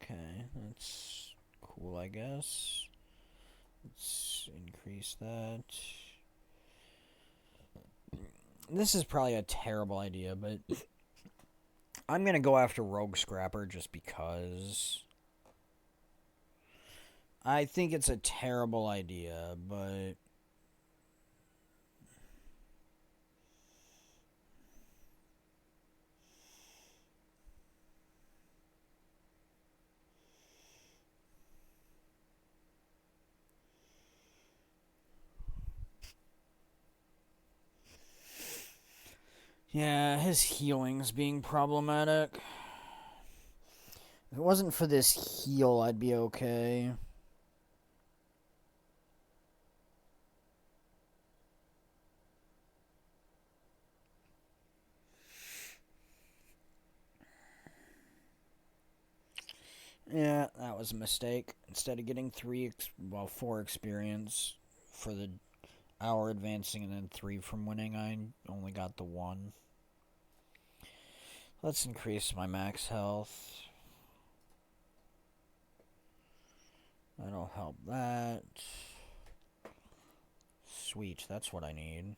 Okay, that's cool, I guess. Let's increase that. This is probably a terrible idea, but I'm going to go after Rogue Scrapper just because. I think it's a terrible idea, but. Yeah, his healing's being problematic. If it wasn't for this heal, I'd be okay. Yeah, that was a mistake. Instead of getting 4 experience for the hour advancing and then 3 from winning, I only got the 1. Let's increase my max health. That'll help that. Sweet, that's what I need.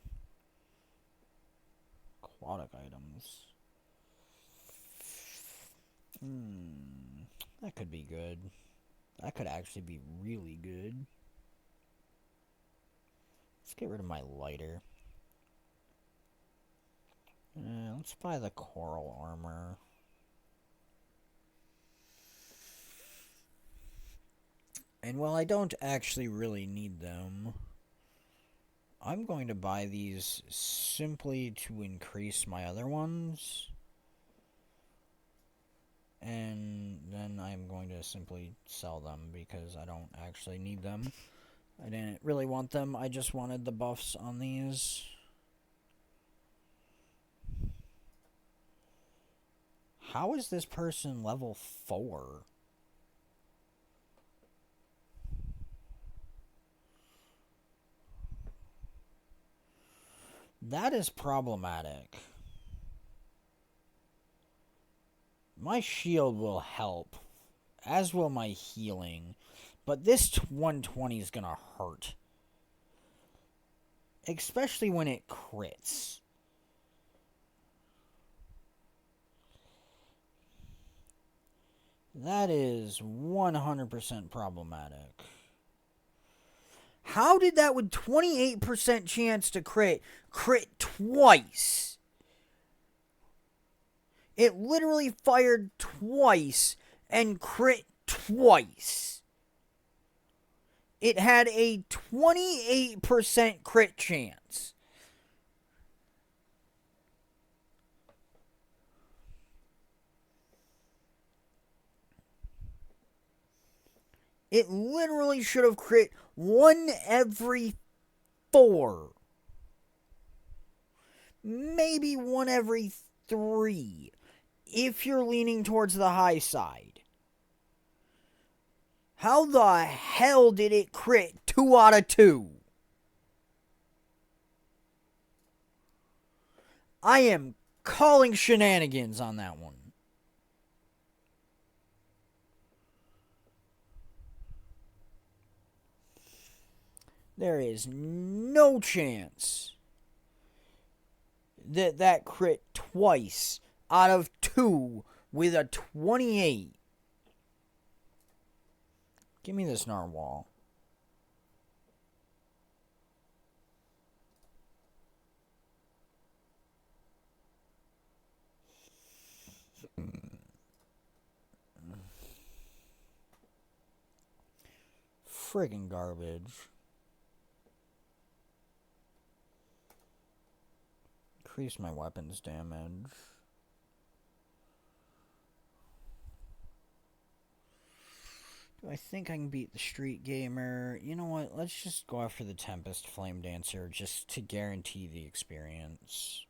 Aquatic items. That could be good. That could actually be really good. Let's get rid of my lighter. Let's buy the coral armor. And while I don't actually really need them, I'm going to buy these simply to increase my other ones. And then I'm going to simply sell them because I don't actually need them. I didn't really want them. I just wanted the buffs on these. How is this person level 4? That is problematic. My shield will help, as will my healing, but this 120 is gonna hurt. Especially when it crits. That is 100% problematic. How did that with 28% chance to crit twice? It literally fired twice and crit twice. It had a 28% crit chance. It literally should have crit 1 every 4. Maybe 1 every 3. If you're leaning towards the high side. How the hell did it crit 2 out of 2? I am calling shenanigans on that one. There is no chance that crit twice out of 2 with a 28. Give me this narwhal. Friggin' garbage. Increase my weapons damage. Do I think I can beat the Street Gamer? You know what? Let's just go after the Tempest Flame Dancer just to guarantee the experience.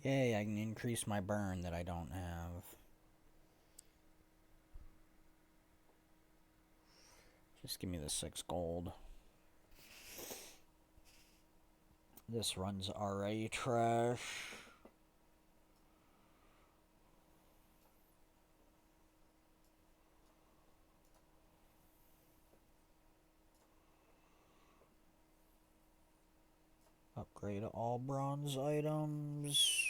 Yay, I can increase my burn that I don't have. Just give me the 6 gold. This run's RA trash. Upgrade all bronze items.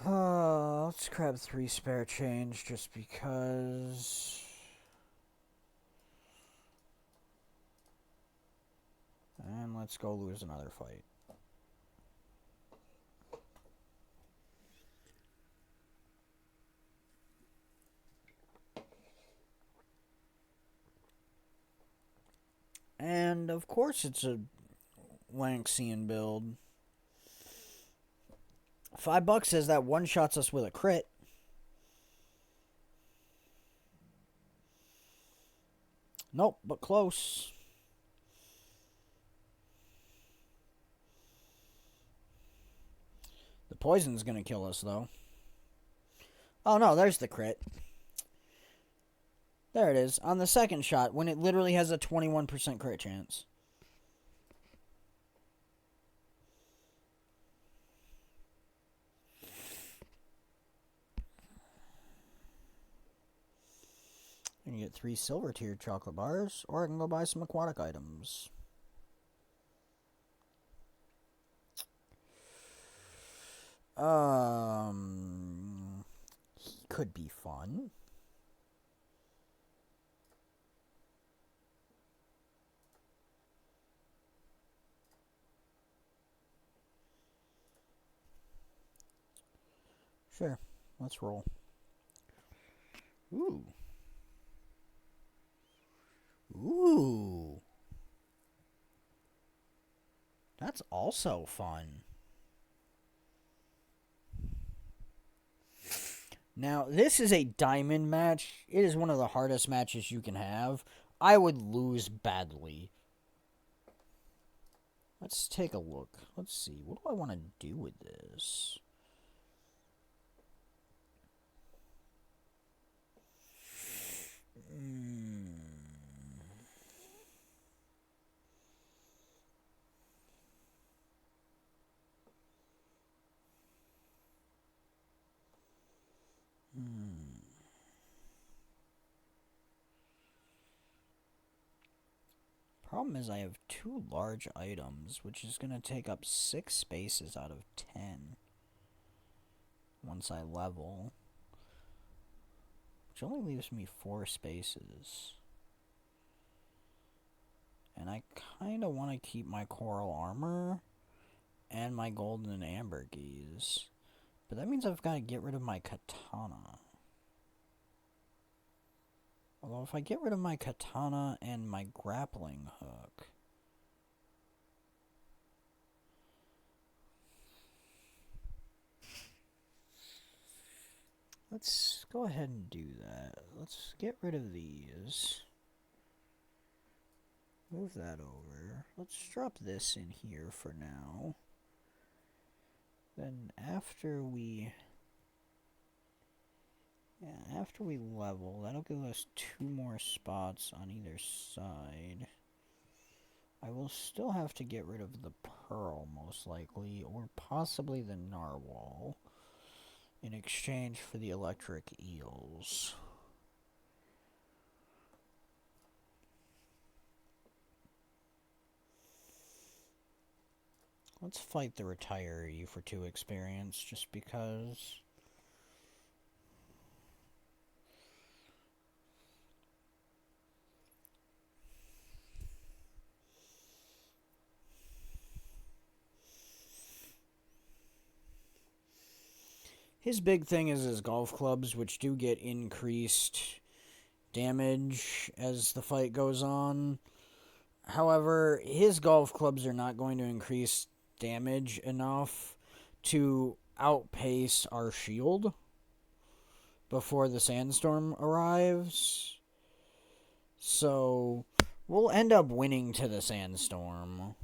Let's grab 3 spare change just because. And let's go lose another fight. And of course it's a Lanxian build. $5 says that one-shots us with a crit. Nope, but close. The poison's gonna kill us, though. Oh, no, there's the crit. There it is. On the second shot, when it literally has a 21% crit chance. I can get 3 silver tier chocolate bars, or I can go buy some aquatic items. He could be fun. Sure, let's roll. Ooh. Ooh. That's also fun. Now, this is a diamond match. It is one of the hardest matches you can have. I would lose badly. Let's take a look. Let's see. What do I want to do with this? Problem is I have 2 large items, which is going to take up 6 spaces out of 10 once I level, which only leaves me 4 spaces. And I kind of want to keep my coral armor and my golden and amber geese, but that means I've got to get rid of my katana. Although if I get rid of my katana and my grappling hook, let's go ahead and do that. Let's get rid of these. Move that over. Let's drop this in here for now. Then after we level, that'll give us 2 more spots on either side. I will still have to get rid of the pearl, most likely, or possibly the narwhal, in exchange for the electric eels. Let's fight the retiree for 2 experience, just because. His big thing is his golf clubs, which do get increased damage as the fight goes on. However, his golf clubs are not going to increase damage enough to outpace our shield before the sandstorm arrives. So we'll end up winning to the sandstorm.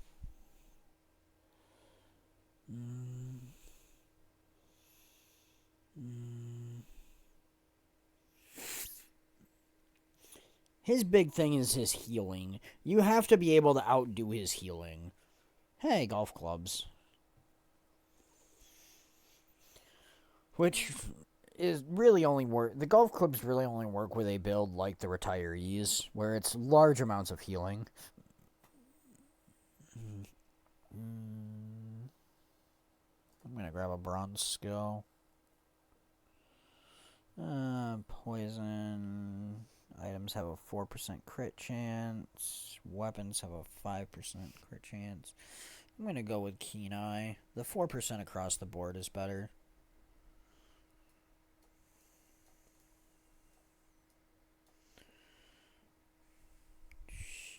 His big thing is his healing. You have to be able to outdo his healing. Hey, golf clubs. Which is really only work. The golf clubs really only work where they build like the retirees, where it's large amounts of healing. I'm gonna grab a bronze skill. Poison. Items have a 4% crit chance. Weapons have a 5% crit chance. I'm gonna go with Keen Eye. The 4% across the board is better.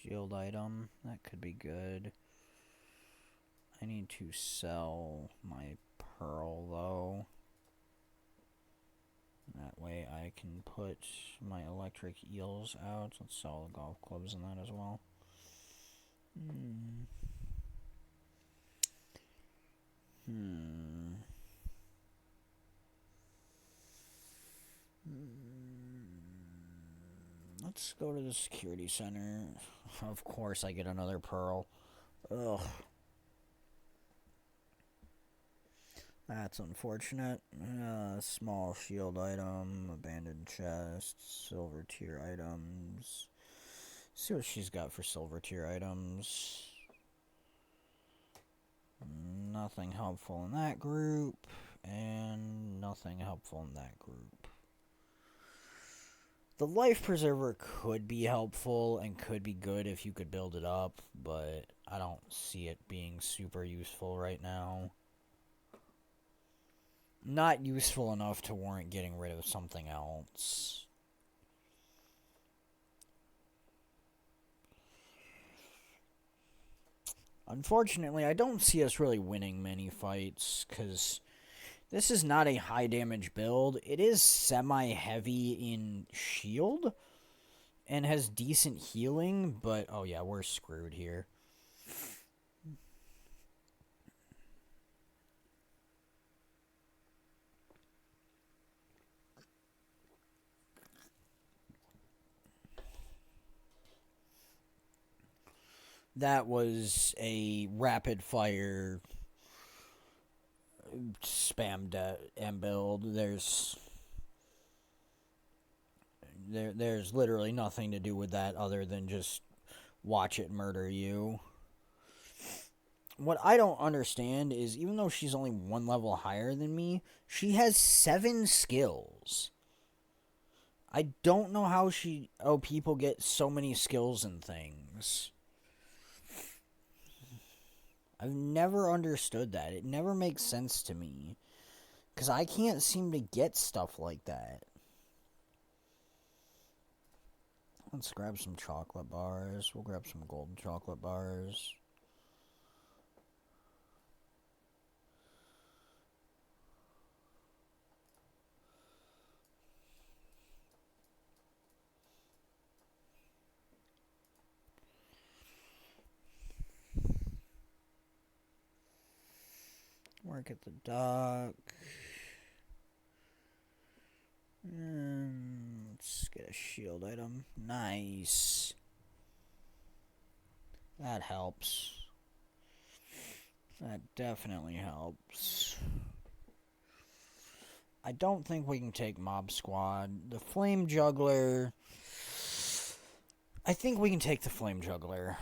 Shield item. That could be good. I need to sell my pearl, though. That way I can put my electric eels out. Let's sell the golf clubs in that as well. Let's go to the security center. Of course I get another pearl. Ugh. That's unfortunate. Small shield item, abandoned chest, silver tier items. See what she's got for silver tier items. Nothing helpful in that group, and nothing helpful in that group. The life preserver could be helpful and could be good if you could build it up, but I don't see it being super useful right now. Not useful enough to warrant getting rid of something else. Unfortunately, I don't see us really winning many fights, because this is not a high damage build. It is semi-heavy in shield, and has decent healing, but oh yeah, we're screwed here. That was a rapid fire spam M build. There's literally nothing to do with that other than just watch it murder you. What I don't understand is, even though she's only one level higher than me, she has 7 skills. I don't know how people get so many skills and things. I've never understood that. It never makes sense to me. Because I can't seem to get stuff like that. Let's grab some chocolate bars. We'll grab some golden chocolate bars. Work at the dock. Let's get a shield item. Nice. That helps. That definitely helps. I don't think we can take Mob Squad. The Flame Juggler. I think we can take the Flame Juggler.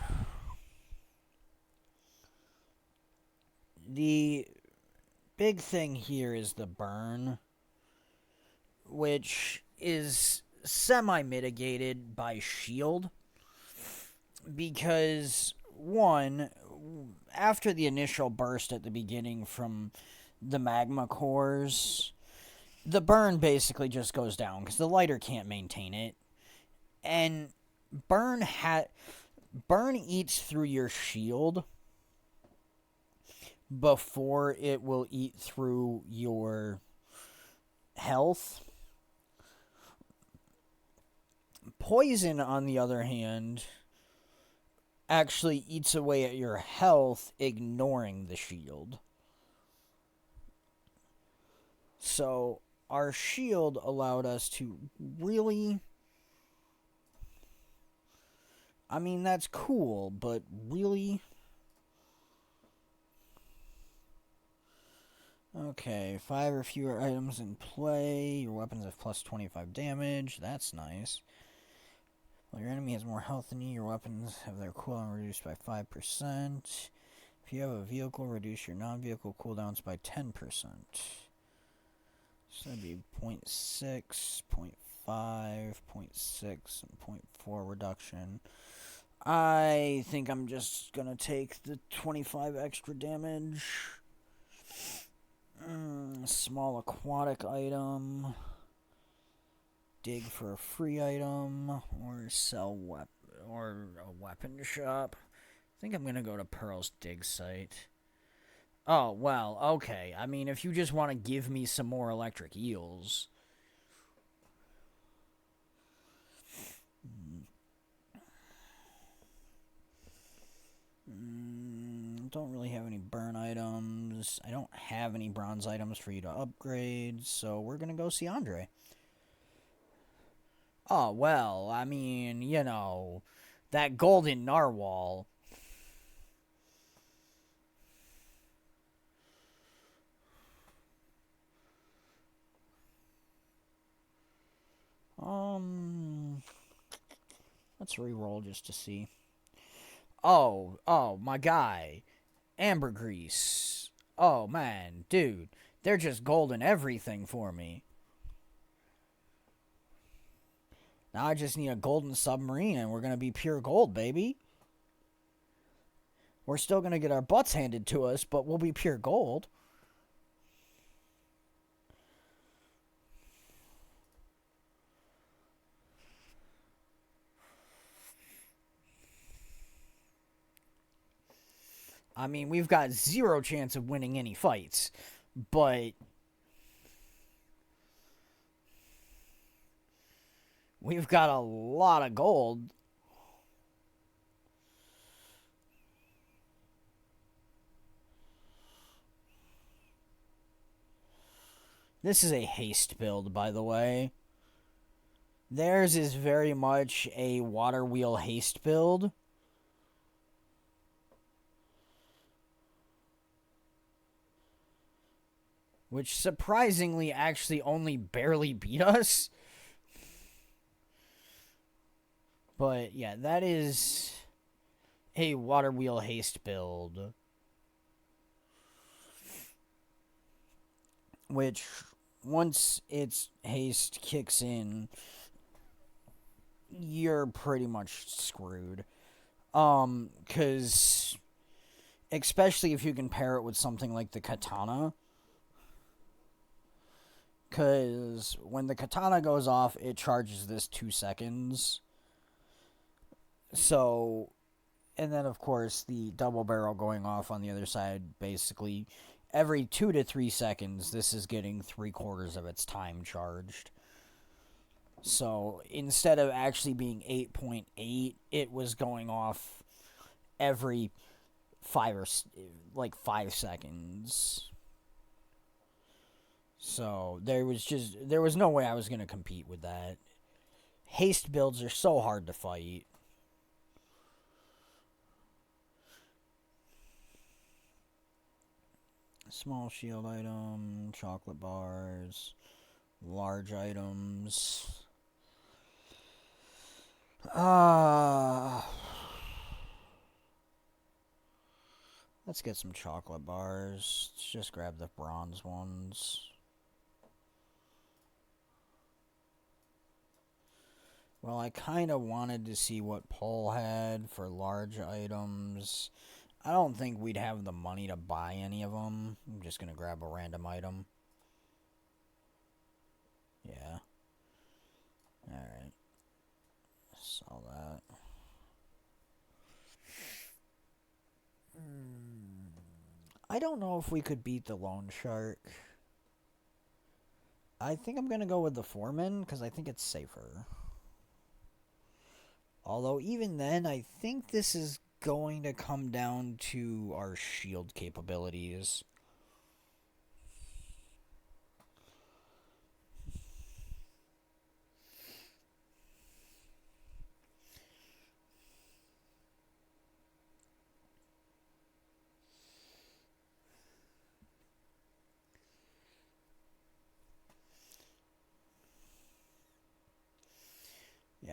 The big thing here is the burn, which is semi-mitigated by shield, because, one, after the initial burst at the beginning from the magma cores, the burn basically just goes down, because the lighter can't maintain it, and burn eats through your shield before it will eat through your health. Poison, on the other hand, actually eats away at your health, ignoring the shield. So our shield allowed us to really I mean, that's cool, but really? Okay, 5 or fewer items in play. Your weapons have plus 25 damage. That's nice. While your enemy has more health than you, your weapons have their cooldown reduced by 5%. If you have a vehicle, reduce your non-vehicle cooldowns by 10%. So that'd be 0.6, 0.5, 0.6, and 0.4 reduction. I think I'm just gonna take the 25 extra damage. Small aquatic item. Dig for a free item. Or sell or a weapon shop. I think I'm gonna go to Pearl's dig site. Oh, well, okay. I mean, if you just want to give me some more electric eels. Don't really have any burn items. I don't have any bronze items for you to upgrade, so we're gonna go see Andre. Oh, well, I mean, you know, that golden narwhal. Let's re-roll just to see. Oh, my guy. Ambergris. Oh, man, dude. They're just golden everything for me. Now I just need a golden submarine and we're going to be pure gold, baby. We're still going to get our butts handed to us, but we'll be pure gold. I mean, we've got zero chance of winning any fights, but we've got a lot of gold. This is a haste build, by the way. Theirs is very much a water wheel haste build. Which surprisingly actually only barely beat us. But yeah, that is a water wheel haste build. Which, once its haste kicks in, you're pretty much screwed. Because, especially if you can pair it with something like the katana. Because when the katana goes off, it charges this 2 seconds. So, and then of course the double barrel going off on the other side, basically every 2 to 3 seconds, this is getting 3/4 of its time charged. So instead of actually being 8.8, it was going off every 5 seconds. So there was no way I was going to compete with that. Haste builds are so hard to fight. Small shield item, chocolate bars, large items. Let's get some chocolate bars. Let's just grab the bronze ones. Well, I kind of wanted to see what Paul had for large items. I don't think we'd have the money to buy any of them. I'm just going to grab a random item. Yeah. Alright. Sell that. I don't know if we could beat the loan shark. I think I'm going to go with the foreman because I think it's safer. Although, even then, I think this is going to come down to our shield capabilities.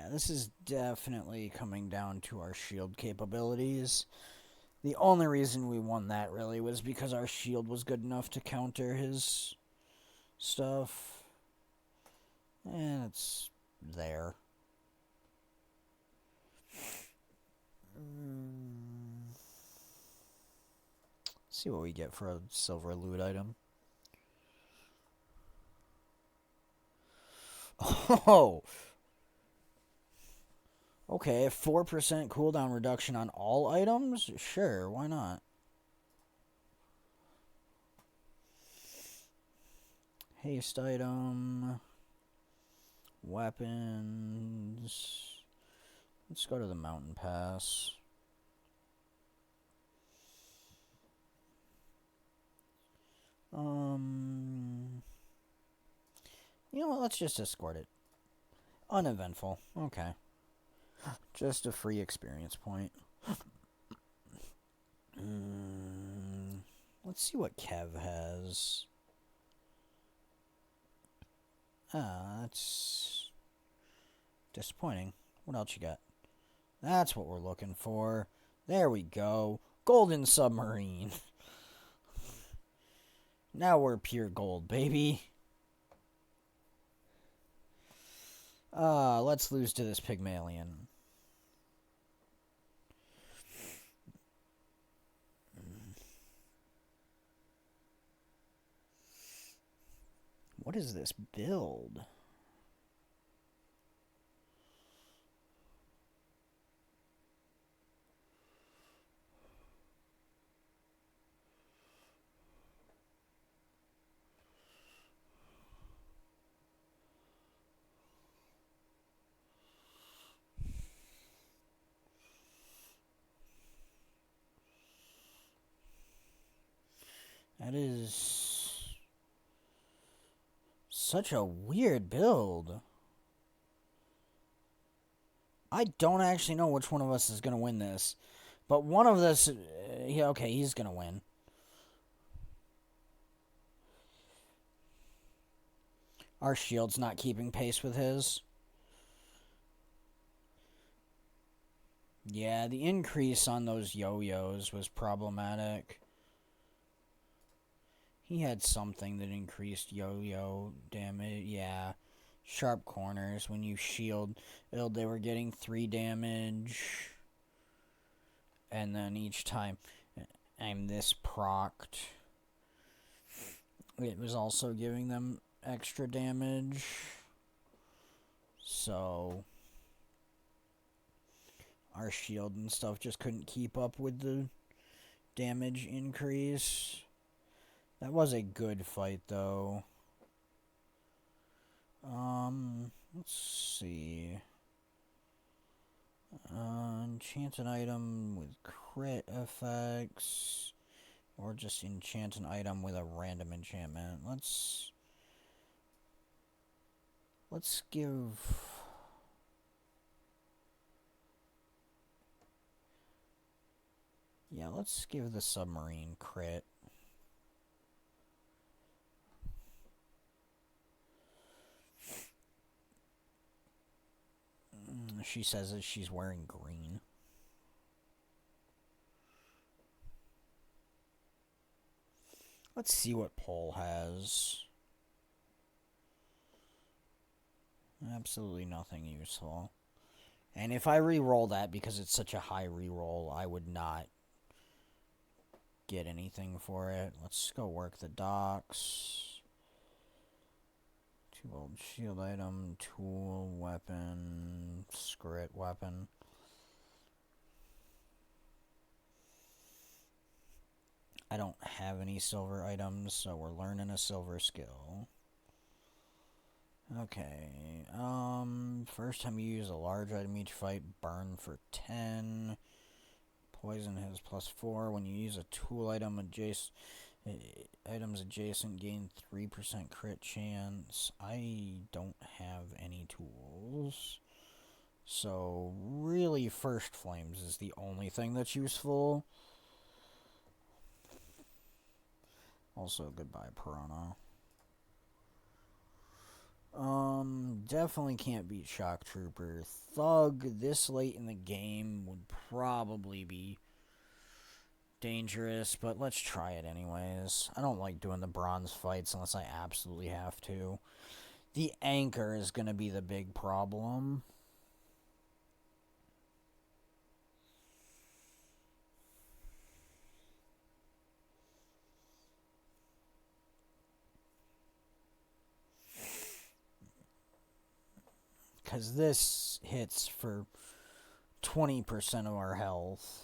Yeah, this is definitely coming down to our shield capabilities. The only reason we won that really was because our shield was good enough to counter his stuff. And it's there. See what we get for a silver loot item. Oh! Okay, 4% cooldown reduction on all items? Sure, why not? Haste item. Weapons. Let's go to the mountain pass. You know what? Let's just escort it. Uneventful. Okay. Just a free experience point. Let's see what Kev has. That's disappointing. What else you got? That's what we're looking for. There we go. Golden submarine. Now we're pure gold, baby. Let's lose to this Pygmalion. What is this build? That is such a weird build. I don't actually know which one of us is going to win this. But one of us... yeah, okay, he's going to win. Our shield's not keeping pace with his. Yeah, the increase on those yo-yos was problematic. He had something that increased yo-yo damage. Yeah. Sharp corners. When you shield, they were getting 3 damage. And then each time I'm this procced, it was also giving them extra damage. So our shield and stuff just couldn't keep up with the damage increase. That was a good fight, though. Let's see. Enchant an item with crit effects. Or just enchant an item with a random enchantment. Let's give... yeah, let's give the submarine crit. She says that she's wearing green. Let's see what Pole has. Absolutely nothing useful. And if I re-roll that, because it's such a high re-roll, I would not get anything for it. Let's go work the docks. 2 gold shield item, tool, weapon, scrit weapon. I don't have any silver items, so we're learning a silver skill. Okay, first time you use a large item each fight, burn for 10. Poison has +4. When you use a tool item items adjacent gain 3% crit chance. I don't have any tools. So, really, First Flames is the only thing that's useful. Also, goodbye, Piranha. Definitely can't beat Shock Trooper. Thug this late in the game would probably be dangerous, but let's try it anyways. I don't like doing the bronze fights unless I absolutely have to. The anchor is going to be the big problem. Because this hits for 20% of our health.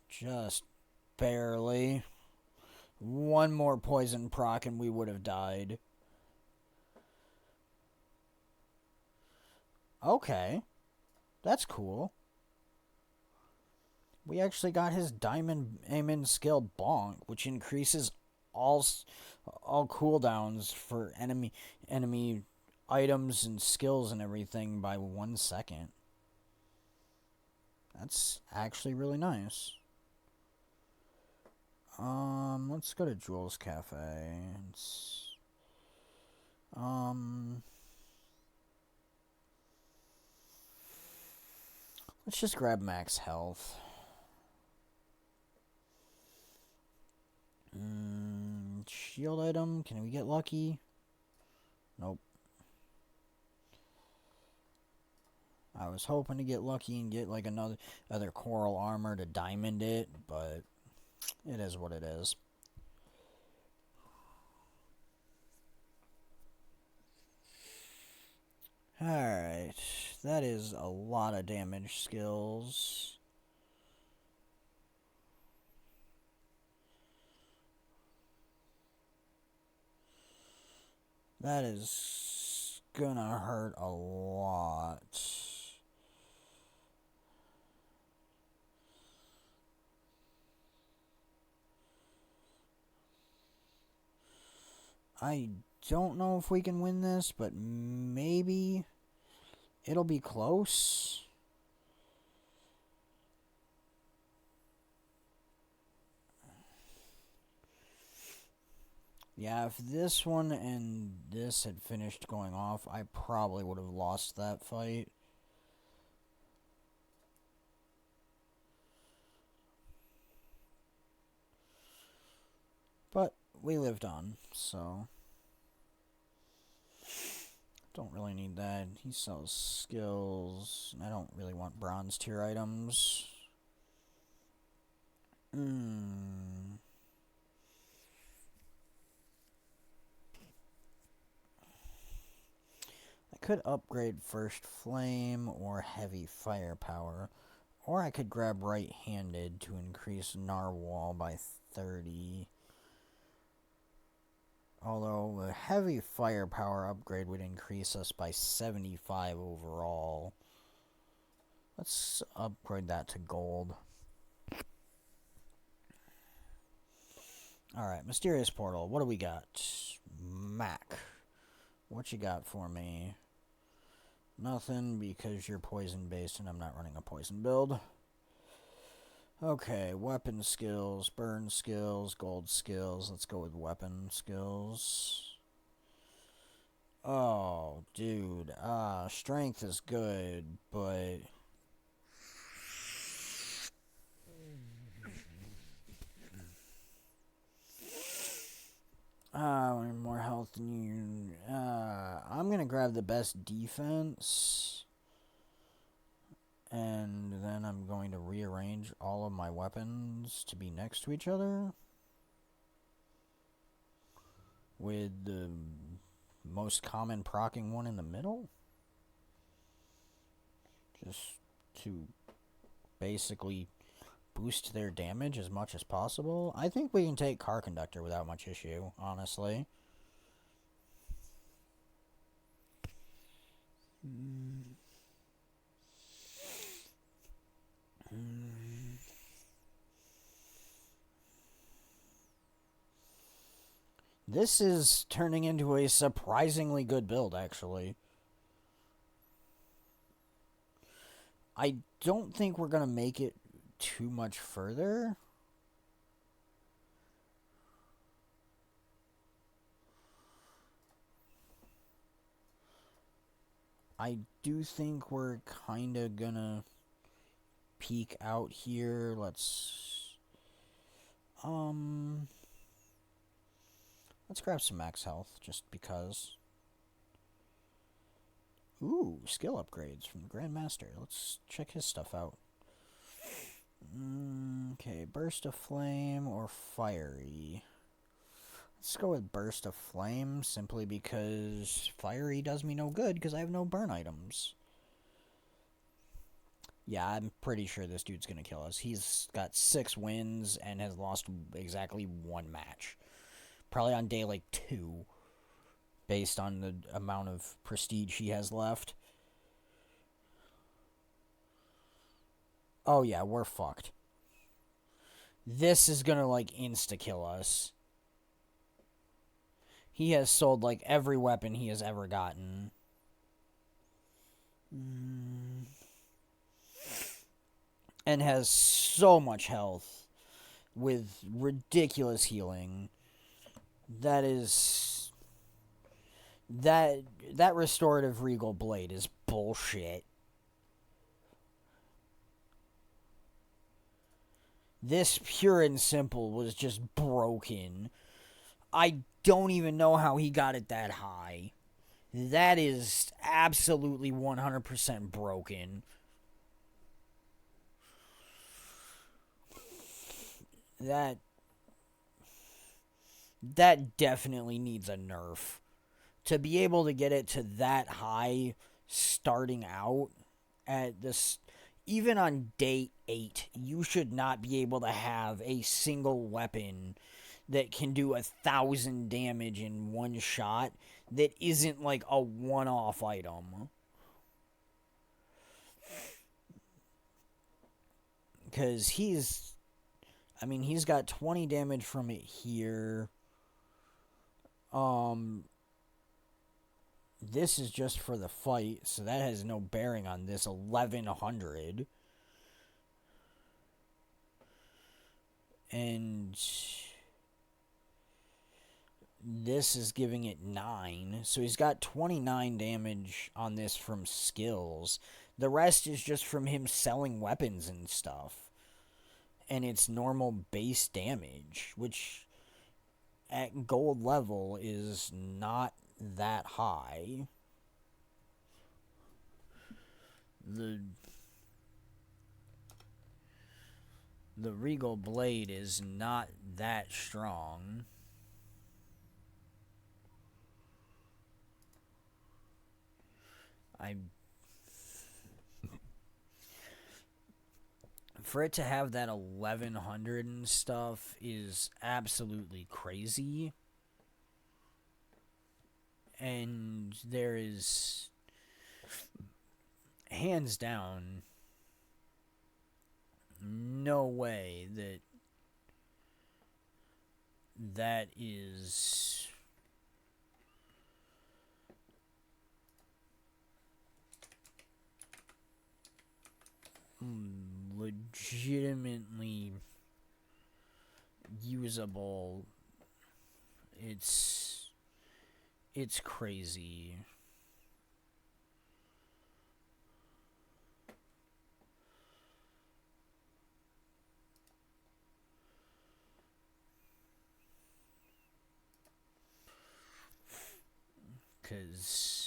Just barely. One more poison proc and we would have died. Okay. That's cool. We actually got his Diamond Aiming skill Bonk, which increases all cooldowns for enemy items and skills and everything by 1 second. That's actually really nice. Let's go to Jules Cafe. Let's just grab max health. Shield item. Can we get lucky? Nope. I was hoping to get lucky and get like another coral armor to diamond it, but it is what it is. Alright, that is a lot of damage skills. That is gonna hurt a lot. I don't know if we can win this, but maybe it'll be close. Yeah, if this one and this had finished going off, I probably would have lost that fight. But we lived on, so don't really need that. He sells skills. I don't really want bronze tier items. I could upgrade First Flame or Heavy Firepower, or I could grab Right-Handed to increase Narwhal by 30. Although a Heavy Firepower upgrade would increase us by 75 overall. Let's upgrade that to gold. Alright, Mysterious Portal. What do we got? Mac. What you got for me? Nothing, because you're poison-based and I'm not running a poison build. Okay, weapon skills, burn skills, gold skills. Let's go with weapon skills. Oh, dude. Strength is good, but more health than you. I'm gonna grab the best defense. And then I'm going to rearrange all of my weapons to be next to each other. With the most common proccing one in the middle. Just to basically boost their damage as much as possible. I think we can take Car Conductor without much issue, honestly. This is turning into a surprisingly good build, actually. I don't think we're going to make it too much further. I do think we're kind of going to peek out here. Let's grab some max health just because. Ooh, skill upgrades from the Grandmaster. Let's check his stuff out. Okay, Burst of Flame or Fiery. Let's go with Burst of Flame, simply because Fiery does me no good because I have no burn items. Yeah, I'm pretty sure this dude's going to kill us. He's got 6 wins and has lost exactly 1 match. Probably on day, 2, based on the amount of prestige he has left. Oh, yeah, we're fucked. This is going to, insta-kill us. He has sold, every weapon he has ever gotten. And has so much health with ridiculous healing. That is... That restorative Regal Blade is bullshit. This pure and simple was just broken. I don't even know how he got it that high. That is absolutely 100% broken. That definitely needs a nerf. To be able to get it to that high starting out at this, even on day 8, you should not be able to have a single weapon that can do 1,000 damage in one shot that isn't a one-off item. Because he's got 20 damage from it here. This is just for the fight, so that has no bearing on this 1100. And this is giving it 9. So he's got 29 damage on this from skills. The rest is just from him selling weapons and stuff. And it's normal base damage, which at gold level is not that high. The Regal Blade is not that strong. For it to have that 1100 and stuff is absolutely crazy. And there is, hands down, no way that is legitimately usable. It's crazy. Because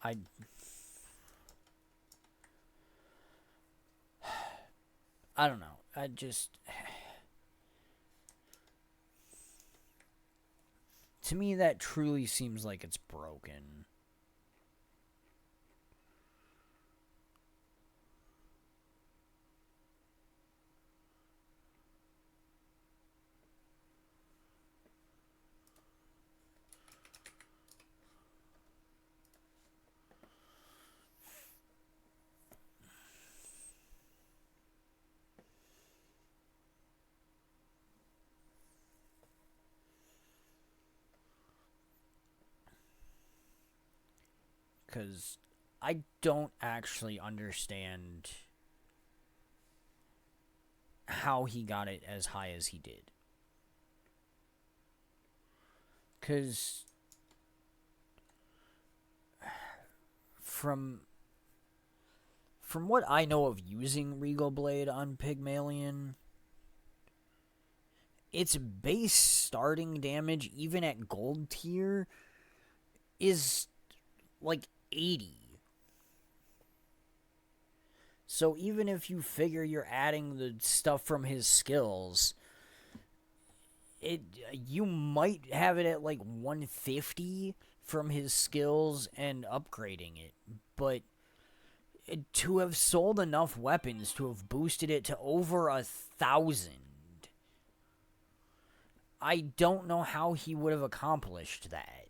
I don't know. To me, that truly seems like it's broken. because I don't actually understand how he got it as high as he did. Because from what I know of using Regal Blade on Pygmalion, its base starting damage, even at gold tier, is like 80. So even if you figure you're adding the stuff from his skills, you might have it at like 150 from his skills and upgrading it. But to have sold enough weapons to have boosted it to over 1,000, I don't know how he would have accomplished that.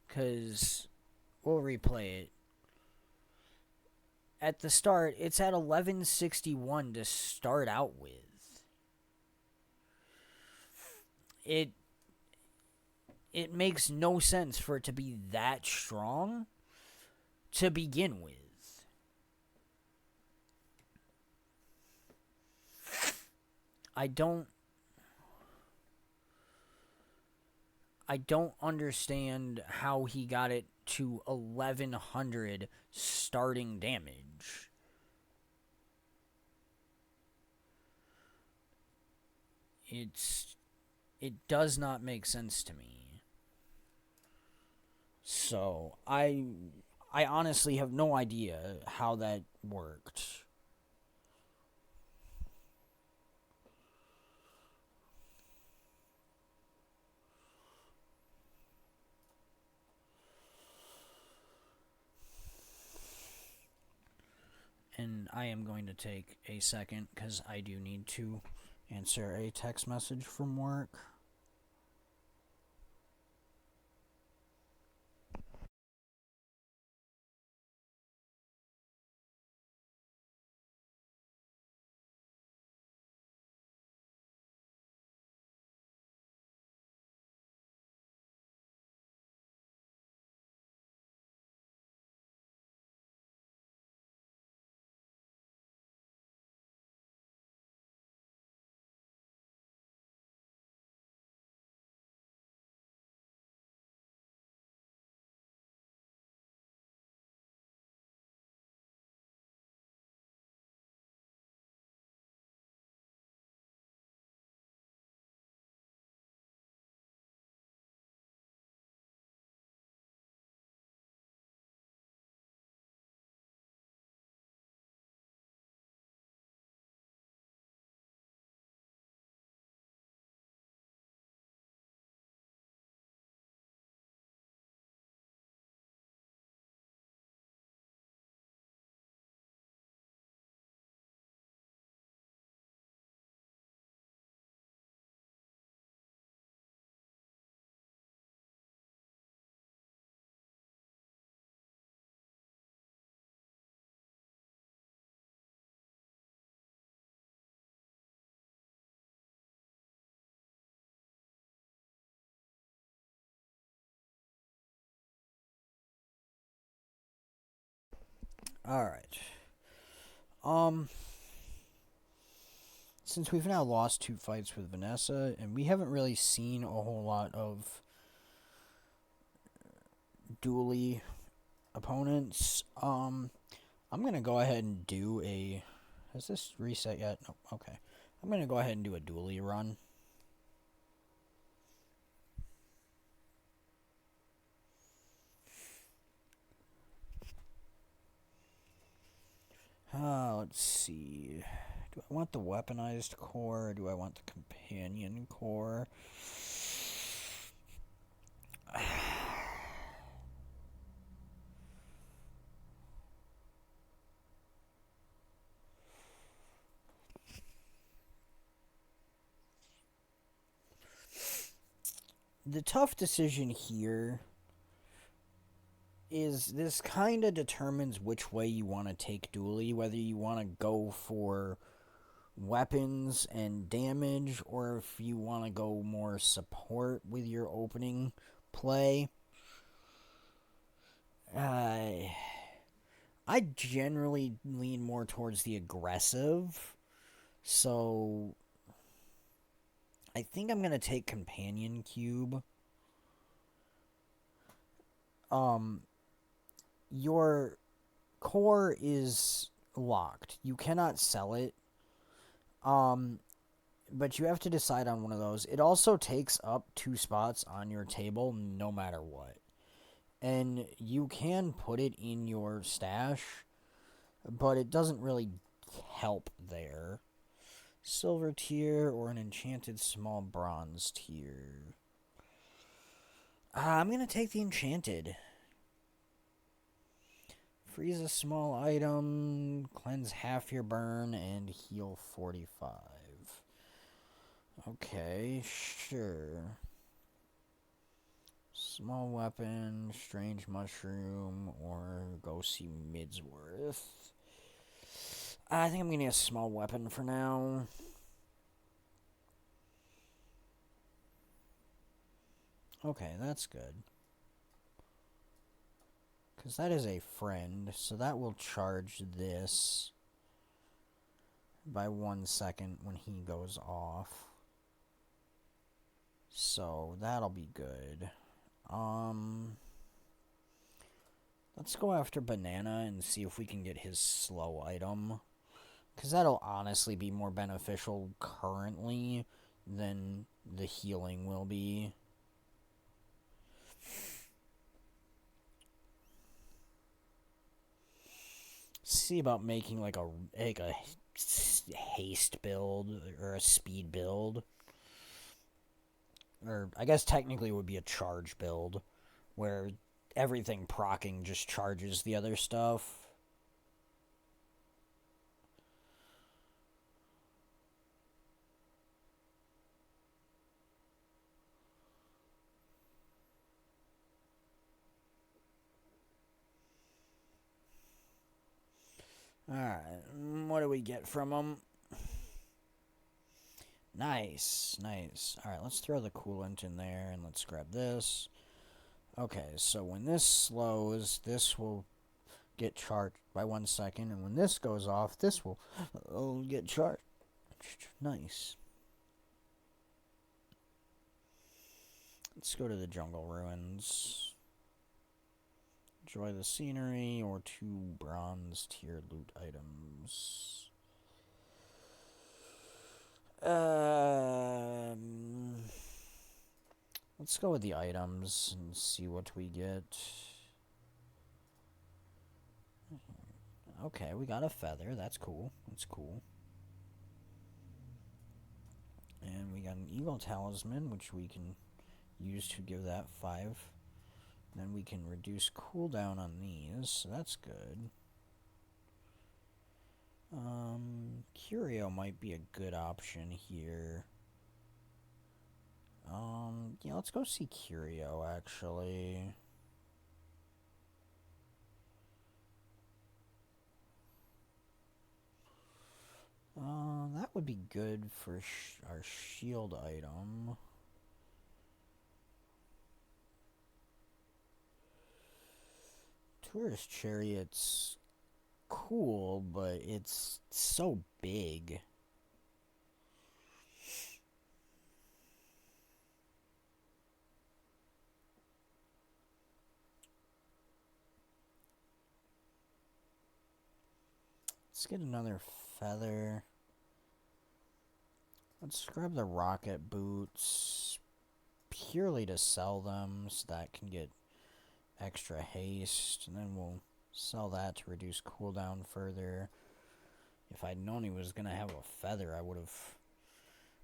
Because we'll replay it. At the start, it's at 1161 to start out with. It makes no sense for it to be that strong to begin with. I don't understand how he got it to 1100 starting damage. It does not make sense to me. So, I honestly have no idea how that worked. And I am going to take a second because I do need to answer a text message from work. Alright. Since we've now lost 2 fights with Vanessa, and we haven't really seen a whole lot of dually opponents, I'm gonna go ahead and do a... Has this reset yet? No, okay. I'm gonna go ahead and do a dually run. Let's see. Do I want the weaponized core, or do I want the companion core? The tough decision here is this kind of determines which way you want to take dually, whether you want to go for weapons and damage, or if you want to go more support with your opening play. I generally lean more towards the aggressive, so I think I'm gonna take Companion Cube. Your core is locked. You cannot sell it. But you have to decide on one of those. It also takes up 2 spots on your table no matter what. And you can put it in your stash, but it doesn't really help there. Silver tier or an enchanted small bronze tier. I'm going to take the enchanted. Freeze a small item, cleanse half your burn, and heal 45. Okay, sure. Small weapon, strange mushroom, or go see Midsworth. I think I'm gonna get a small weapon for now. Okay, that's good. Because that is a friend, so that will charge this by 1 second when he goes off. So that'll be good. Let's go after Banana and see if we can get his slow item. Because that'll honestly be more beneficial currently than the healing will be. See about making like a haste build or a speed build. Or I guess technically it would be a charge build where everything proccing just charges the other stuff. Alright, what do we get from them? Nice, nice. Alright, let's throw the coolant in there and let's grab this. Okay, so when this slows, this will get charged by 1 second, and when this goes off, this will get charged. Nice. Let's go to the jungle ruins. Enjoy the scenery or 2 bronze tier loot items. Let's go with the items and see what we get. Okay, we got a feather. That's cool. That's cool. And we got an eagle talisman, which we can use to give that 5. Then we can reduce cooldown on these, so that's good. Curio might be a good option here. Yeah, let's go see Curio, actually. That would be good for our shield item. Tourist Chariot's cool, but it's so big. Let's get another feather. Let's grab the rocket boots purely to sell them so that can get extra haste, and then we'll sell that to reduce cooldown further. If I'd known he was going to have a feather, I would have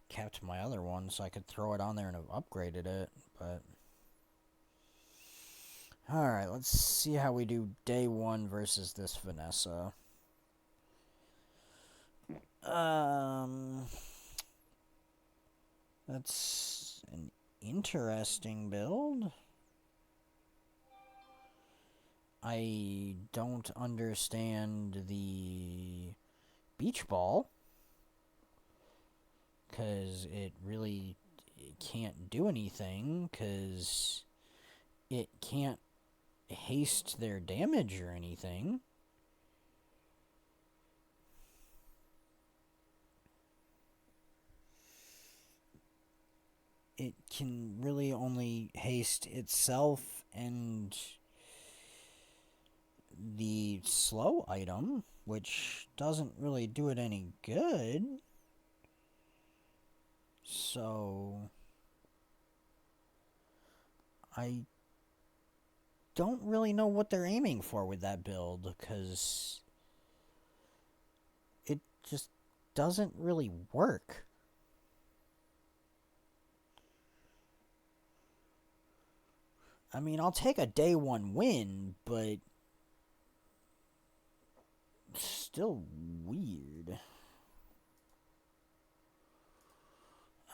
kept my other one so I could throw it on there and have upgraded it, but... Alright, let's see how we do day 1 versus this Vanessa. That's an interesting build. I don't understand the beach ball. because it really can't do anything, because it can't haste their damage or anything. It can really only haste itself and the slow item, which doesn't really do it any good. So I don't really know what they're aiming for with that build, because it just doesn't really work. I mean, I'll take a day one win, but still weird.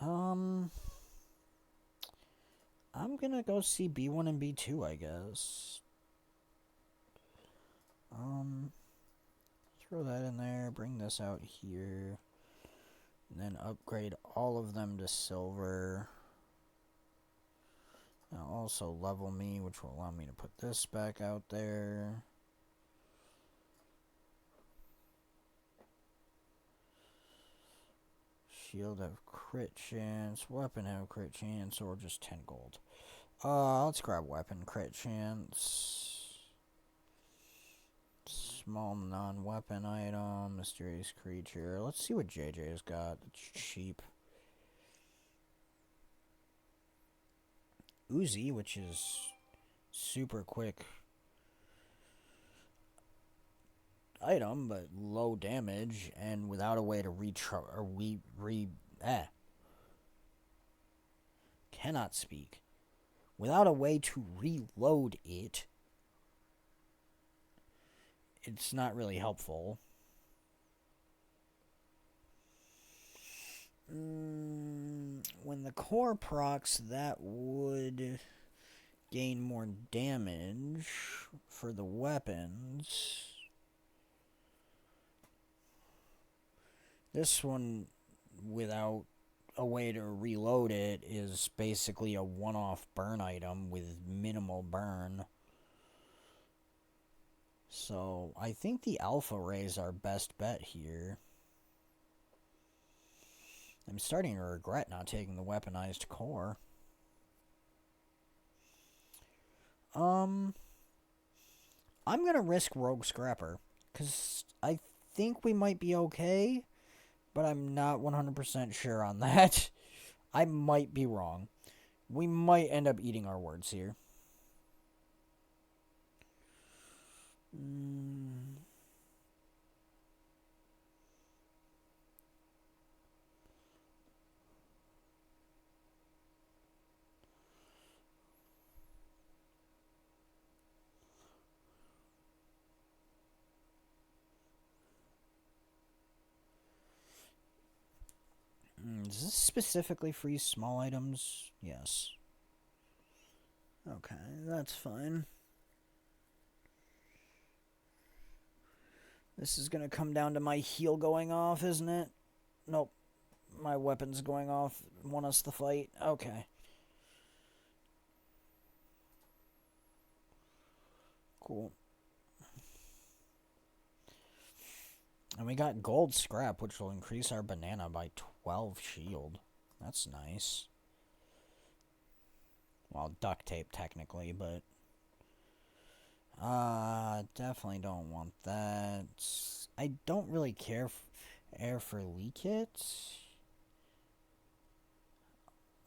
I'm gonna go see B1 and B2, I guess. Throw that in there, bring this out here, and then upgrade all of them to silver. Now also level me, which will allow me to put this back out there. Shield have crit chance, weapon have crit chance, or just 10 gold. Let's grab weapon crit chance. Small non-weapon item, mysterious creature. Let's see what JJ's got. It's cheap. Uzi, which is super quick item, but low damage, and without a way to cannot speak. Without a way to reload it, it's not really helpful. When the core procs, that would gain more damage for the weapons. This one, without a way to reload it, is basically a one-off burn item with minimal burn. So I think the Alpha Ray is our best bet here. I'm starting to regret not taking the weaponized core. I'm gonna risk Rogue Scrapper, because I think we might be okay, but I'm not 100% sure on that. I might be wrong. We might end up eating our words here. Does this specifically freeze small items? Yes. Okay, that's fine. This is gonna come down to my heal going off, isn't it? Nope. My weapon's going off. Want us to fight? Okay. Cool. And we got gold scrap, which will increase our banana by 12 shield. That's nice. Well, duct tape technically, but definitely don't want that. I don't really care for leak it.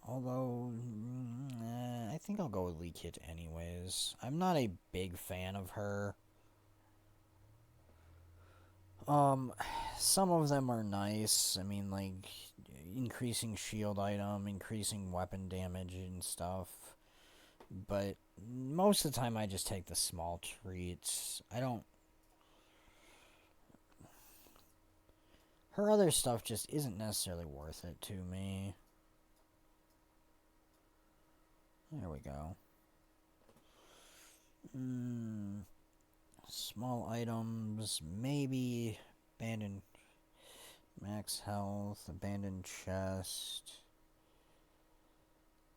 Although, I think I'll go with leak it anyways. I'm not a big fan of her. Some of them are nice. I mean, like, increasing shield item, increasing weapon damage and stuff. But most of the time I just take the small treats. I don't... Her other stuff just isn't necessarily worth it to me. There we go. Small items, maybe abandoned. Max health, abandoned chest,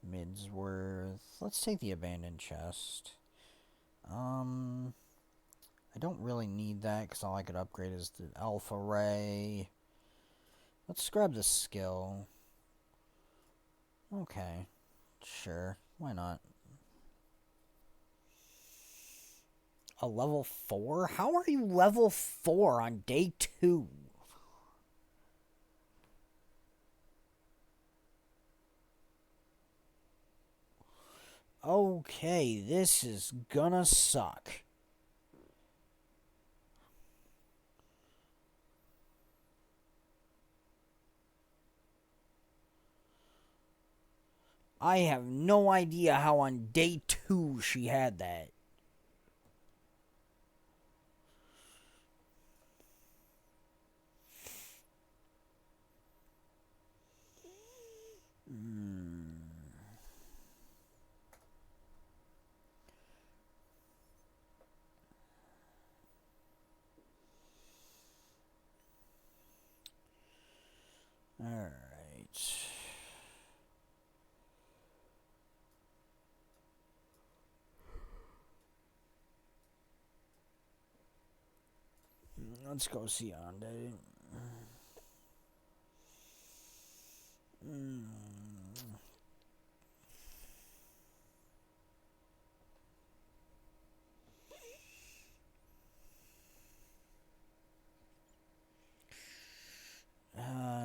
Midsworth. Let's take the abandoned chest. I don't really need that because all I could upgrade is the Alpha Ray. Let's grab the skill. Okay, sure, why not? A level 4? How are you level 4 on day 2? Okay, this is gonna suck. I have no idea how on day 2 she had that. Alright. Let's go see Ande.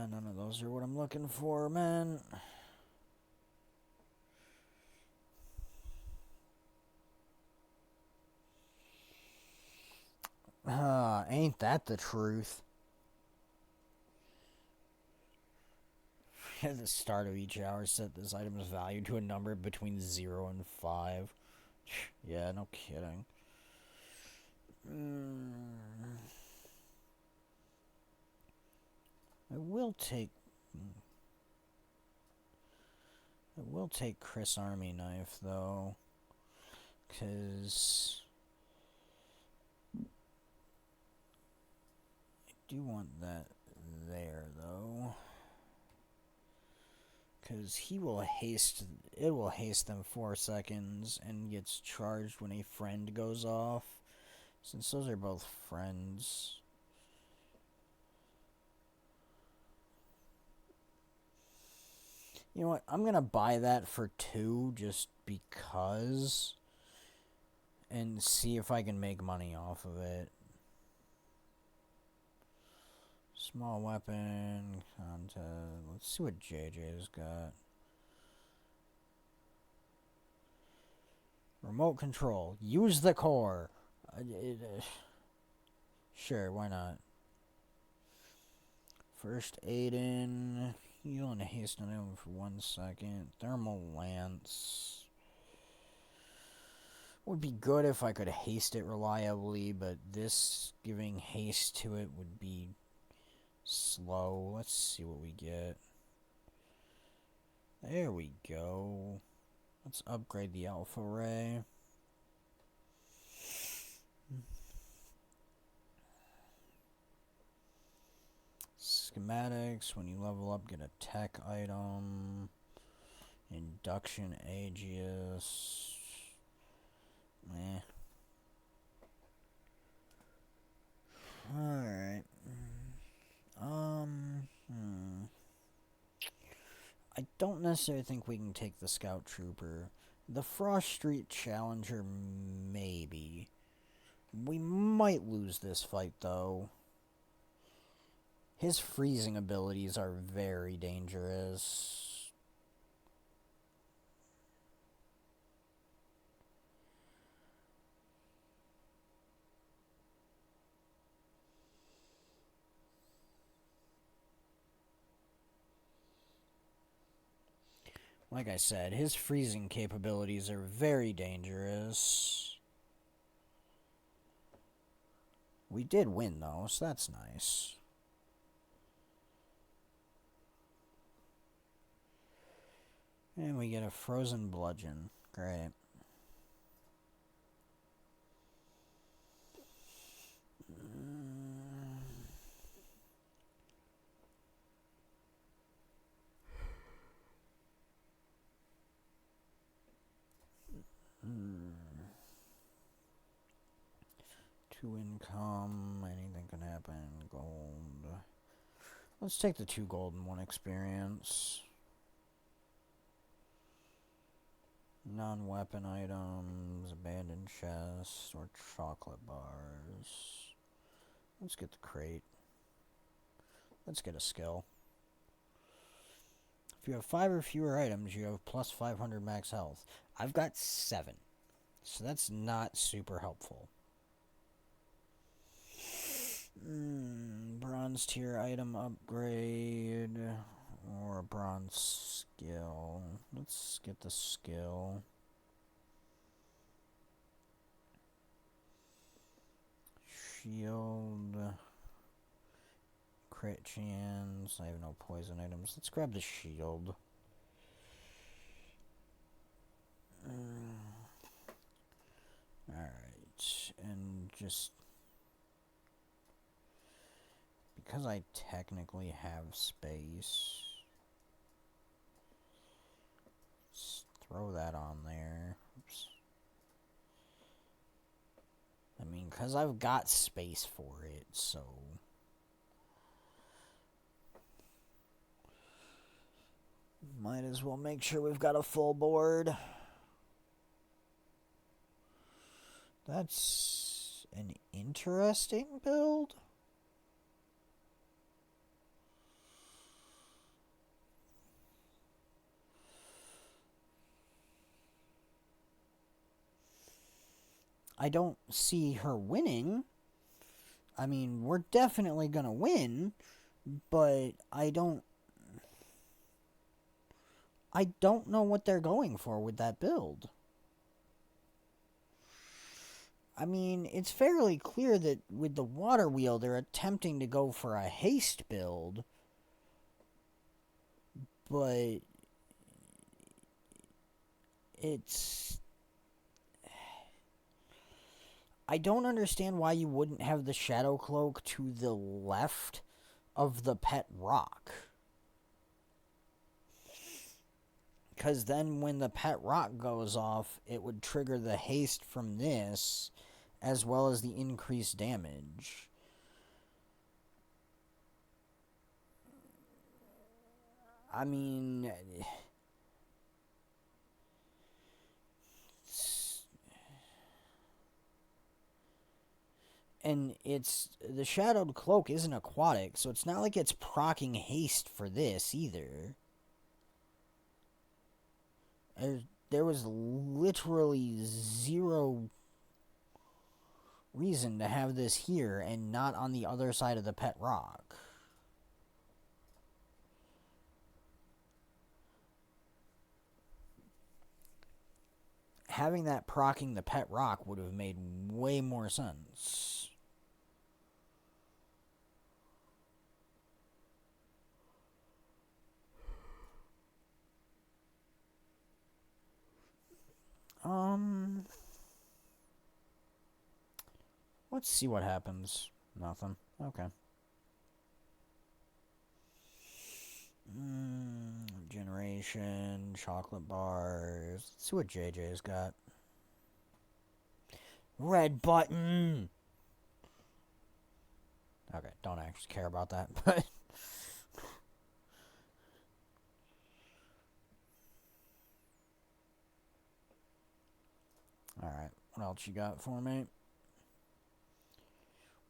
None of those are what I'm looking for, man. Ain't that the truth? At the start of each hour, set this item's value to a number between 0 and 5. Yeah, no kidding. I will take Chris Army Knife, though. Because I do want that there, though. Because it will haste them 4 seconds and gets charged when a friend goes off. Since those are both friends. You know what? I'm going to buy that for 2 just because. And see if I can make money off of it. Small weapon. Let's see what JJ's got. Remote control. Use the core. Sure, why not? First aid in. Heal and haste on him for 1 second. Thermal lance. Would be good if I could haste it reliably, but this giving haste to it would be slow. Let's see what we get. There we go. Let's upgrade the Alpha Ray. Schematics. When you level up, get a tech item. Induction Aegis. Meh. Alright. I don't necessarily think we can take the Scout Trooper. The Frost Street Challenger, maybe. We might lose this fight, though. His freezing abilities are very dangerous. Like I said, his freezing capabilities are very dangerous. We did win, though, so that's nice. And we get a frozen bludgeon. Great. 2 income. Anything can happen. Gold. Let's take the 2 gold and 1 experience. Non-weapon items, abandoned chests, or chocolate bars. Let's get the crate. Let's get a skill. If you have 5 or fewer items, you have plus 500 max health. I've got 7, so that's not super helpful. Bronze tier item upgrade. Or a bronze skill. Let's get the skill. Shield. Crit chance. I have no poison items. Let's grab the shield. Alright. And just... because I technically have space... let's throw that on there. Oops. I mean, because I've got space for it, so... might as well make sure we've got a full board. That's an interesting build. I don't see her winning. I mean, we're definitely gonna win, but I don't know what they're going for with that build. I mean, it's fairly clear that with the water wheel, they're attempting to go for a haste build, but it's... I don't understand why you wouldn't have the Shadow Cloak to the left of the pet rock. Because then when the pet rock goes off, it would trigger the haste from this, as well as the increased damage. I mean... and it's... the Shadowed Cloak isn't aquatic, so it's not like it's proccing haste for this, either. There was literally zero reason to have this here and not on the other side of the pet rock. Having that proccing the pet rock would have made way more sense. Let's see what happens. Nothing. Okay. Generation, chocolate bars. Let's see what JJ's got. Red button! Okay, don't actually care about that, but... alright, what else you got for me?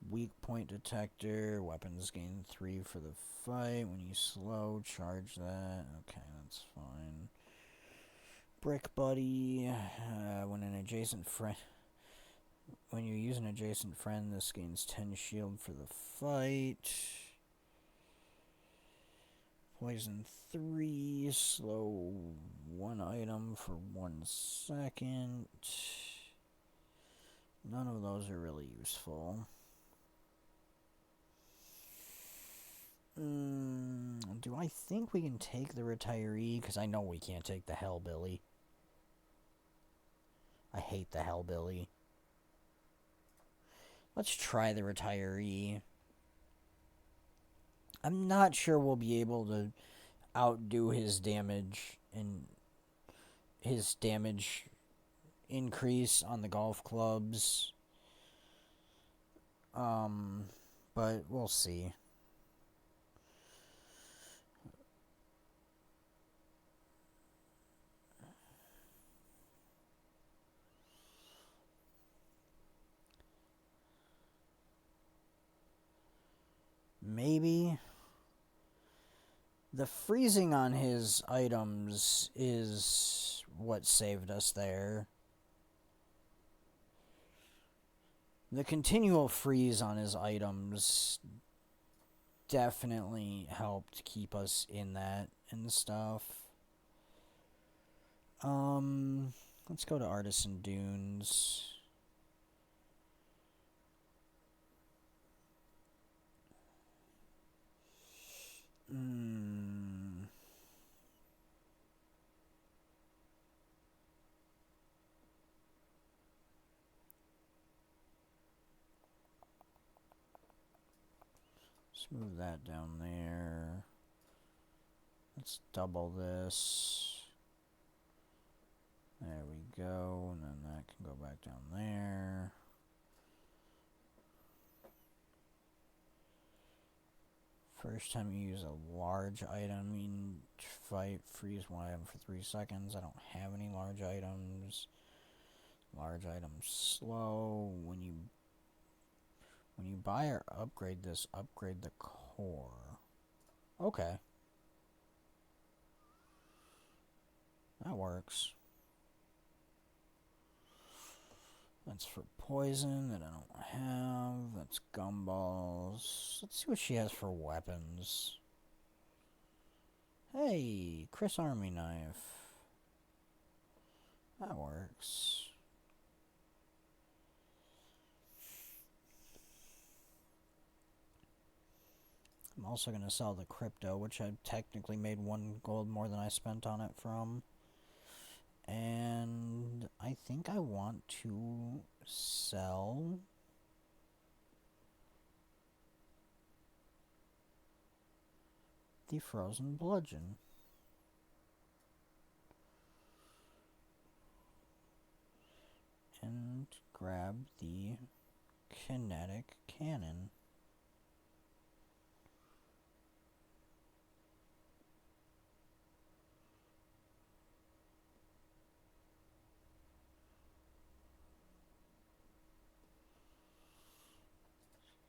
Weak point detector. Weapons gain 3 for the fight. When you slow, charge that. Okay, that's fine. Brick buddy. When an adjacent friend... when you use an adjacent friend, this gains 10 shield for the fight. Poison 3. Slow 1 item for 1 second. None of those are really useful. Do I think we can take the retiree? Because I know we can't take the Hellbilly. I hate the Hellbilly. Let's try the retiree. I'm not sure we'll be able to outdo his damage and his damage increase on the golf clubs. But we'll see. Maybe the freezing on his items is what saved us there. The continual freeze on his items definitely helped keep us in that and stuff. Let's go to Artisan Dunes. Let's move that down there. Let's double this. There we go, and then that can go back down there. First time you use a large item, you fight, freeze one item for 3 seconds. I don't have any large items. Large items slow. When you buy or upgrade this, upgrade the core. Okay. That works. That's for poison that I don't have. That's gumballs. Let's see what she has for weapons. Hey, Chris Army Knife. That works. I'm also going to sell the crypto, which I technically made 1 gold more than I spent on it from. And I think I want to sell the frozen bludgeon. And grab the kinetic cannon.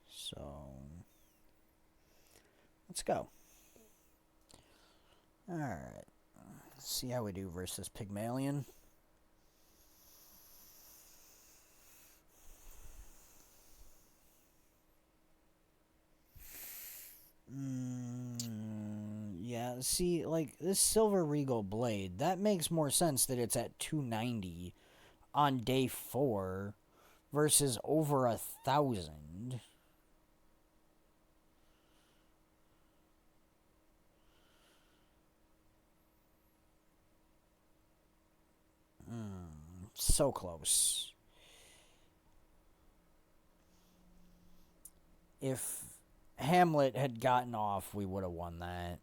So, let's go. Alright. Let's see how we do versus Pygmalion. Yeah, see, like, this Silver Regal Blade, that makes more sense that it's at 290 on day 4 versus over 1,000. So close. If Hamlet had gotten off, we would have won that.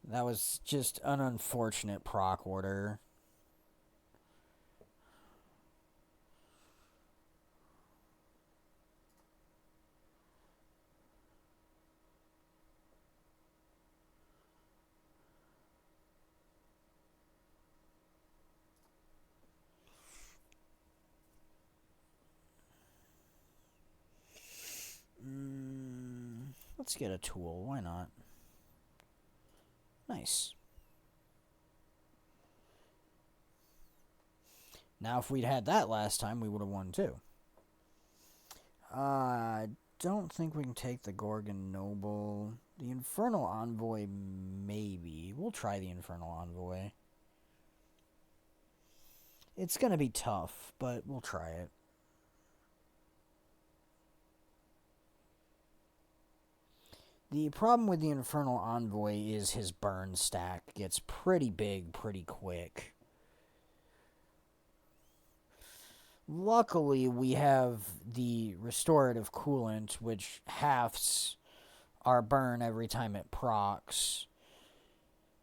That was just an unfortunate proc order. Let's get a tool. Why not? Nice. Now, if we'd had that last time, we would have won too. I don't think we can take the Gorgon Noble. The Infernal Envoy, maybe. We'll try the Infernal Envoy. It's going to be tough, but we'll try it. The problem with the Infernal Envoy is his burn stack gets pretty big pretty quick. Luckily, we have the Restorative Coolant, which halves our burn every time it procs.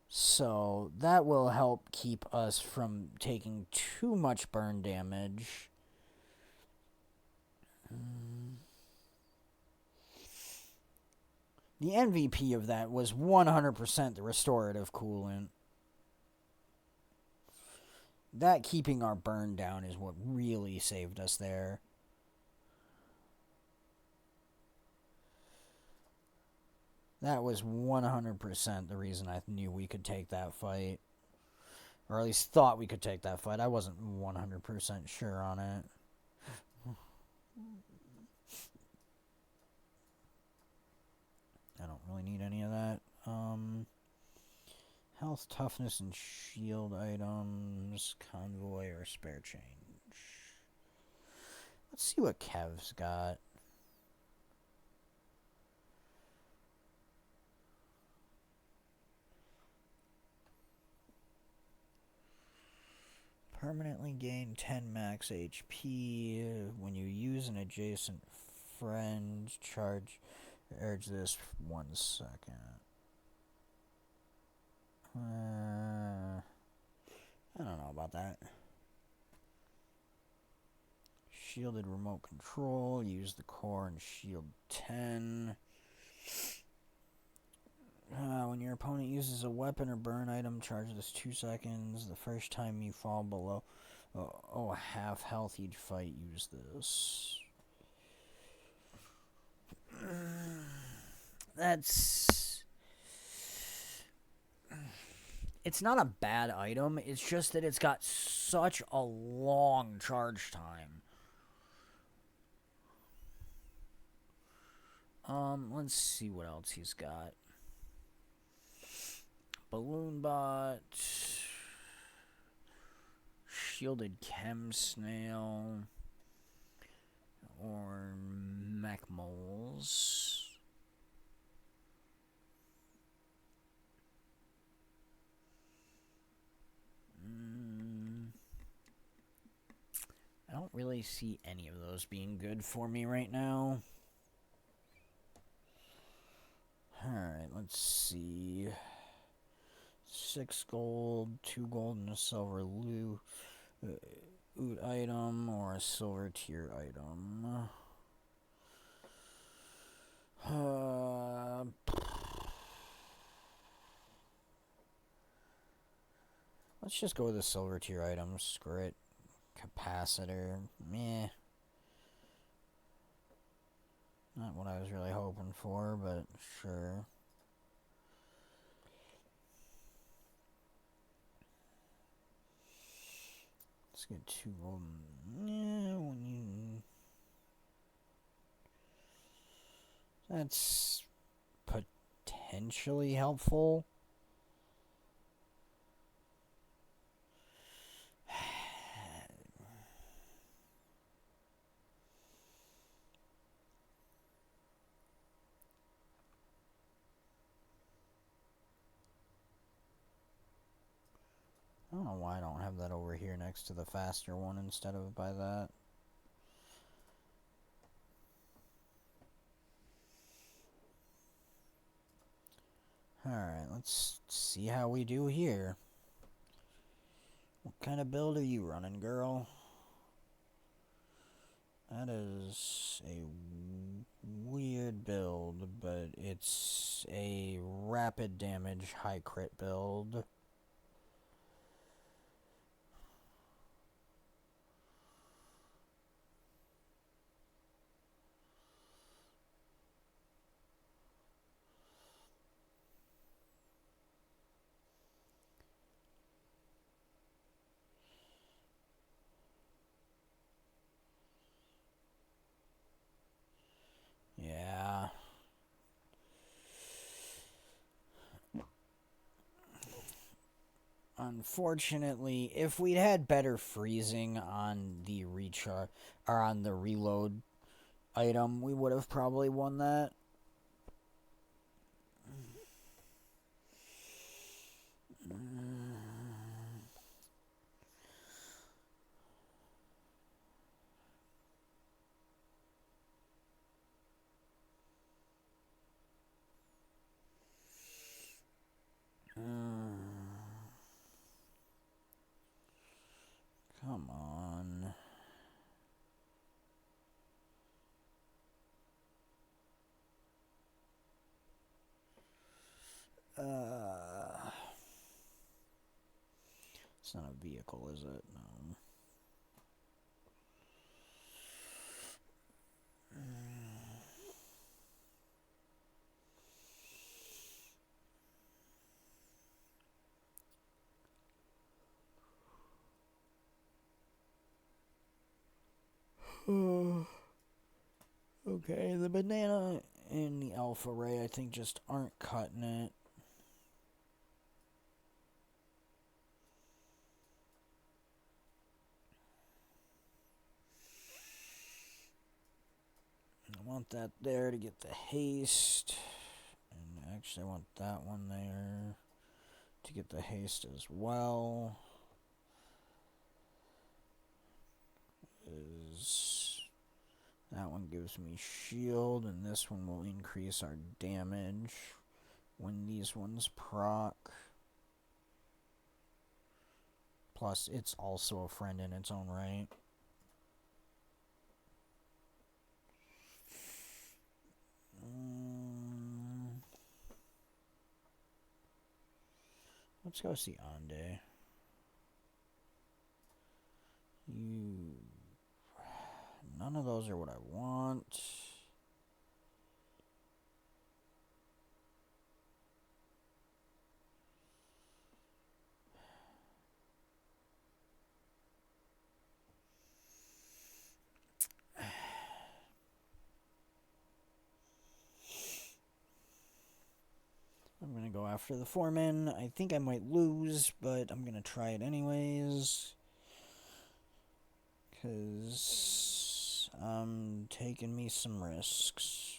So that will help keep us from taking too much burn damage. The MVP of that was 100% the restorative coolant. That keeping our burn down is what really saved us there. That was 100% the reason I knew we could take that fight. Or at least thought we could take that fight. I wasn't 100% sure on it. I don't really need any of that. Health, toughness, and shield items, convoy, or spare change. Let's see what Kev's got. Permanently gain 10 max HP when you use an adjacent friend. Charge this 1 second. I don't know about that. Shielded remote control. Use the core and shield 10. When your opponent uses a weapon or burn item, charge this 2 seconds. The first time you fall below half health each fight, use this. It's not a bad item. It's just that it's got such a long charge time. Let's see what else he's got. Balloon Bot, Shielded Chem Snail, or Mech Moles. I don't really see any of those being good for me right now. Alright, let's see. 6 gold, 2 gold, and a silver loot item, or a silver tier item. Let's just go with the silver tier item. Screw it. Capacitor. Meh. Not what I was really hoping for, but sure. Let's get 2 gold. That's potentially helpful. I don't know why I don't have that over here next to the faster one instead of by that. Alright, let's see how we do here. What kind of build are you running, girl? That is a weird build, but it's a rapid damage high crit build. Yeah. Unfortunately, if we'd had better freezing on the recharge or on the reload item, we would have probably won that. Come on. It's not a vehicle, is it? No. Okay, the banana and the alpha ray, I think, just aren't cutting it. I want that there to get the haste. And actually, I want that one there to get the haste as well. That one gives me shield, and this one will increase our damage when these ones proc. Plus, it's also a friend in its own right. Let's go see Ande. None of those are what I want. I'm going to go after the foreman. I think I might lose, but I'm going to try it anyways. Because I'm taking me some risks.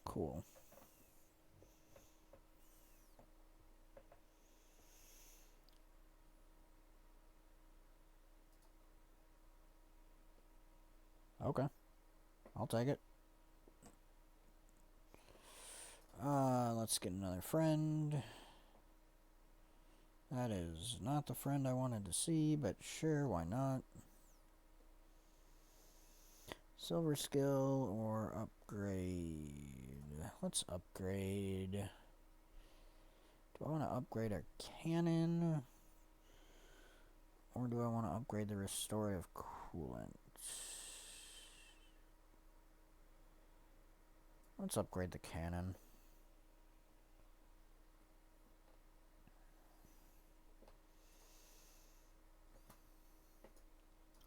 Cool. Okay. I'll take it. Let's get another friend. That is not the friend I wanted to see, but sure, why not? Silver skill or upgrade? Let's upgrade. Do I want to upgrade our cannon? Or do I want to upgrade the restorative coolant? Let's upgrade the cannon.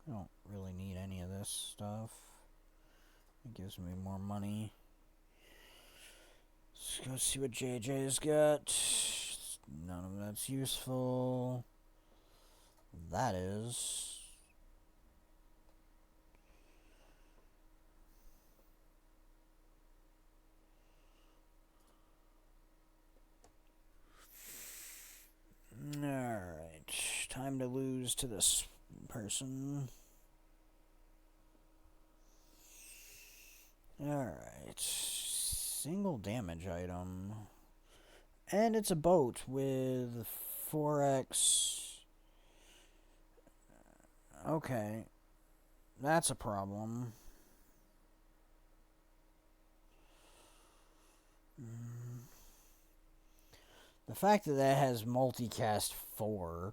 I don't really need any of this stuff. It gives me more money. Let's go see what JJ's got. None of that's useful. That is. Alright. Time to lose to this person. Alright. Single damage item. And it's a boat with 4x. Okay. That's a problem. The fact that that has multicast 4.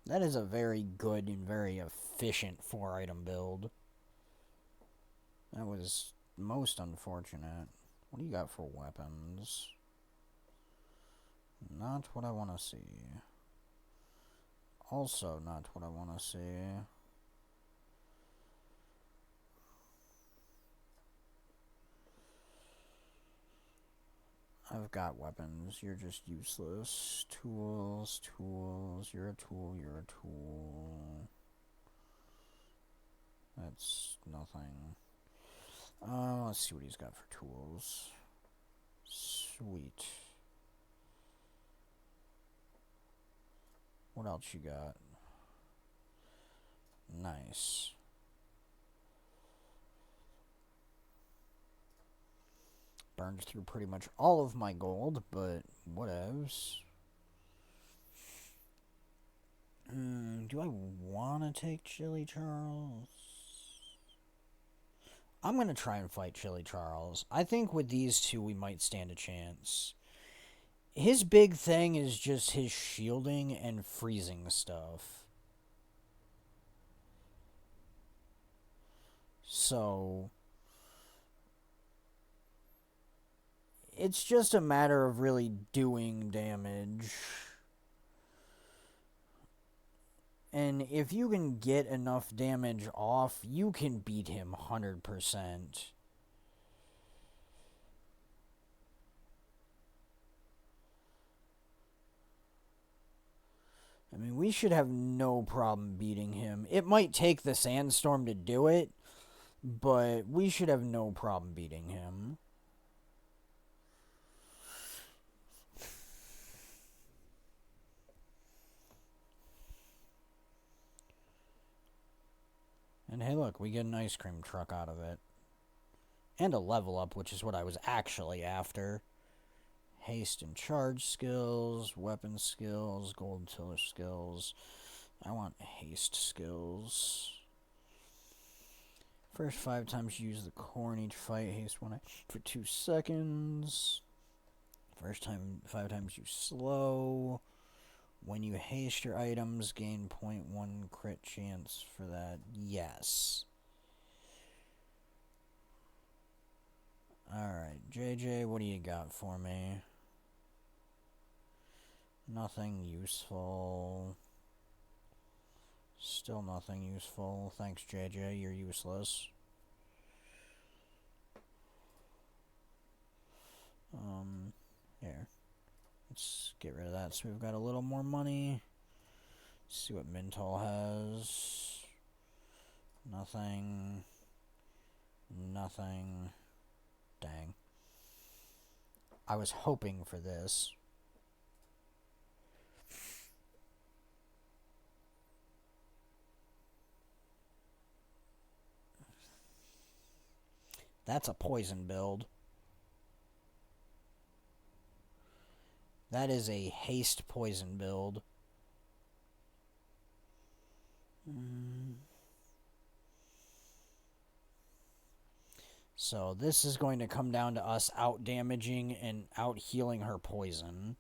That is a very good and very efficient 4-item build. That was most unfortunate. What do you got for weapons? Not what I want to see. Also not what I want to see. I've got weapons. You're just useless. Tools, tools. You're a tool, you're a tool. That's nothing. Let's see what he's got for tools. Sweet. What else you got? Nice. burned through pretty much all of my gold, but whatevs. Do I want to take Chili Charles? I'm going to try and fight Chili Charles. I think with these two, we might stand a chance. His big thing is just his shielding and freezing stuff. So it's just a matter of really doing damage. And if you can get enough damage off, you can beat him 100%. I mean, we should have no problem beating him. It might take the sandstorm to do it, but we should have no problem beating him. And hey, look, we get an ice cream truck out of it. And a level up, which is what I was actually after. Haste and charge skills, weapon skills, gold tiller skills. I want haste skills. First 5 times you use the core in each fight, haste 1 for 2 seconds. First time 5 times you slow. When you haste your items, gain 0.1 crit chance for that. Yes. Alright, JJ, what do you got for me? Nothing useful. Still nothing useful. Thanks, JJ, you're useless. Here. Let's get rid of that so we've got a little more money. Let's see what Mintal has. Nothing. Nothing. Dang. I was hoping for this. That's a poison build. That is a haste poison build. So this is going to come down to us out-damaging and out-healing her poison.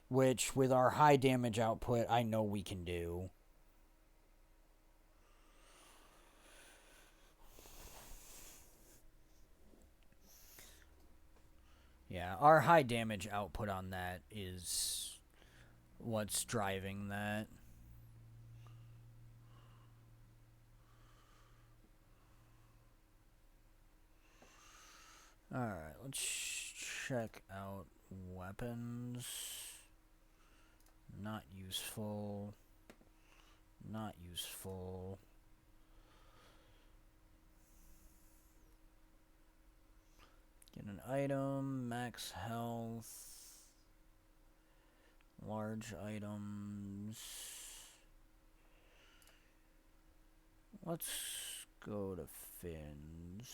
Which, with our high damage output, I know we can do. Yeah, our high damage output on that is what's driving that. Alright, let's check out weapons. Not useful. Not useful. Get an item, max health, large items. Let's go to fins.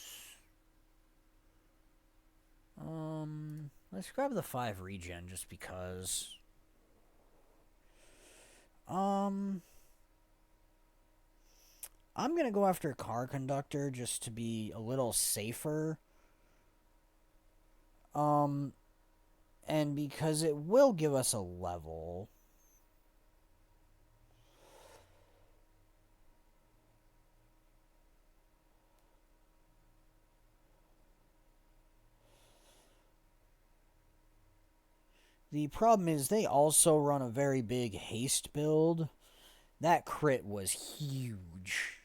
Let's grab the 5 regen just because. I'm gonna go after car conductor just to be a little safer. And because it will give us a level. The problem is they also run a very big haste build. That crit was huge.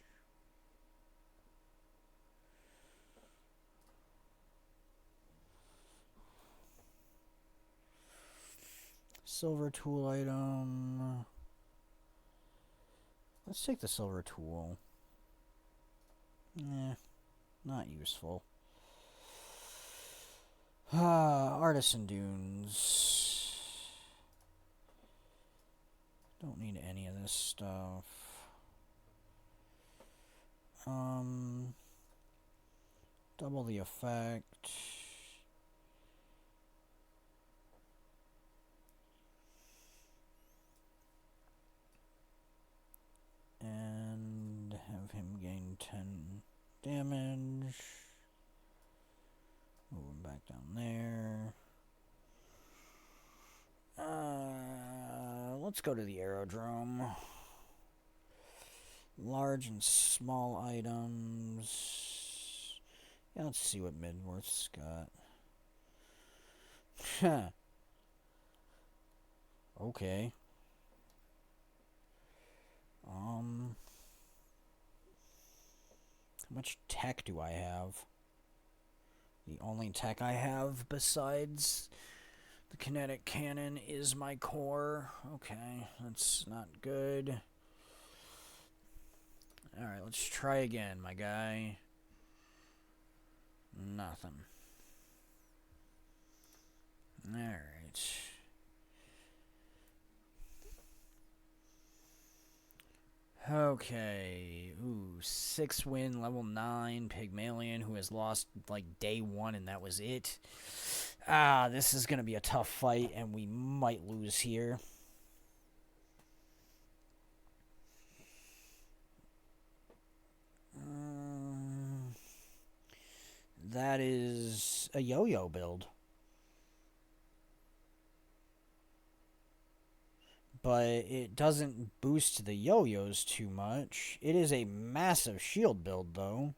Silver tool item. Let's take the silver tool. Not useful. Artisan Dunes. Don't need any of this stuff. Double the effect. damage. Moving back down there. Let's go to the aerodrome. Large and small items. Yeah, let's see what Midworth's got. Okay. How much tech do I have? The only tech I have besides the kinetic cannon is my core. Okay, that's not good. Alright, let's try again, my guy. Nothing. Alright. Okay. Ooh, 6 win, level 9, Pygmalion, who has lost like day 1 and that was it. This is going to be a tough fight and we might lose here. That is a yo-yo build. But it doesn't boost the yo-yos too much. It is a massive shield build, though.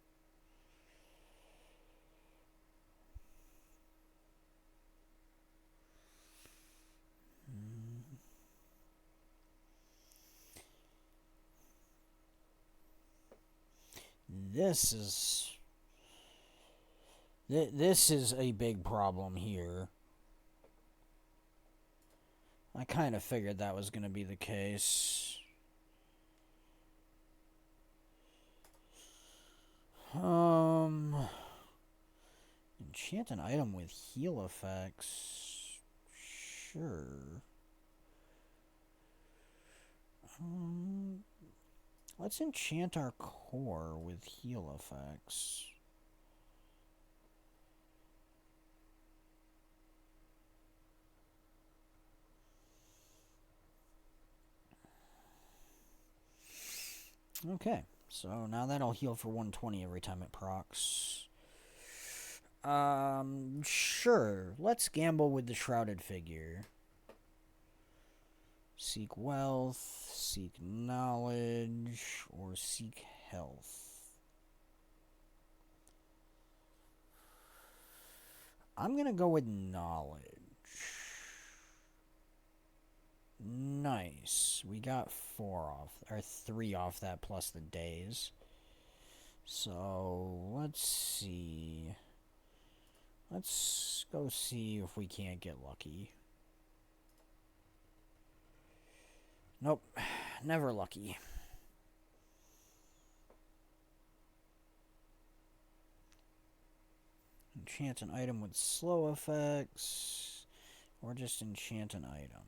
This is a big problem here. I kind of figured that was going to be the case. Enchant an item with heal effects. Sure. Let's enchant our core with heal effects. Okay, so now that'll heal for 120 every time it procs. Sure. Let's gamble with the shrouded figure. Seek wealth, seek knowledge, or seek health. I'm gonna go with knowledge. Nice. We got 3 off that plus the days. So, let's see. Let's go see if we can't get lucky. Nope. Never lucky. Enchant an item with slow effects. Or just enchant an item.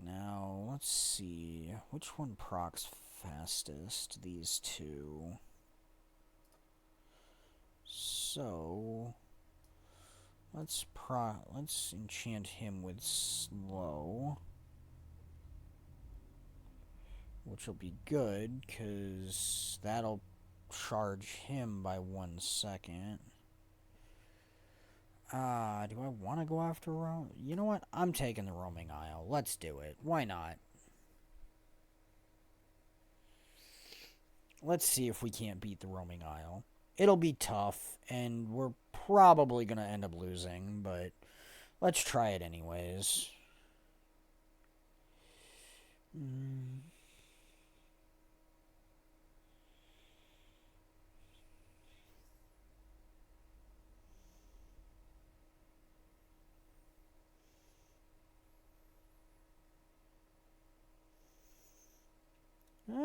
Now, let's see. Which one procs fastest? These two. So, let's enchant him with slow. Which will be good, because that'll charge him by 1 second. Do I want to go after You know what? I'm taking the roaming isle. Let's do it. Why not? Let's see if we can't beat the roaming isle. It'll be tough, and we're probably going to end up losing, but let's try it anyways.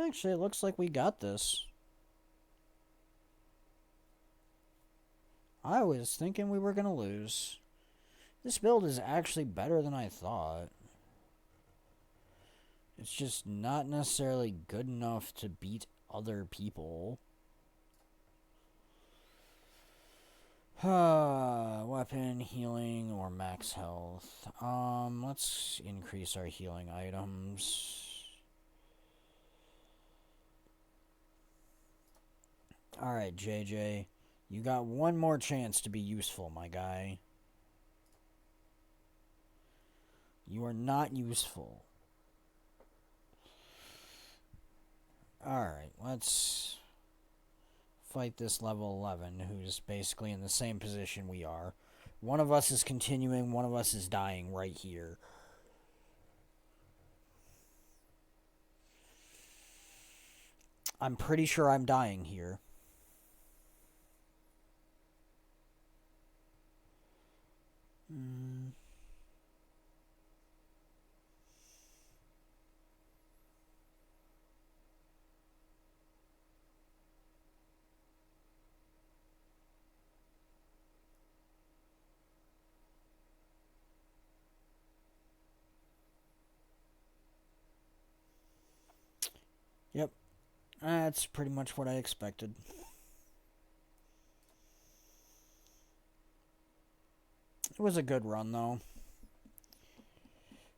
Actually, it looks like we got this. I was thinking we were going to lose. This build is actually better than I thought. It's just not necessarily good enough to beat other people. Weapon, healing, or max health. Let's increase our healing items. Alright, JJ. You got one more chance to be useful, my guy. You are not useful. Alright, let's fight this level 11, who's basically in the same position we are. One of us is continuing, one of us is dying right here. I'm pretty sure I'm dying here. Yep. That's pretty much what I expected. It was a good run, though.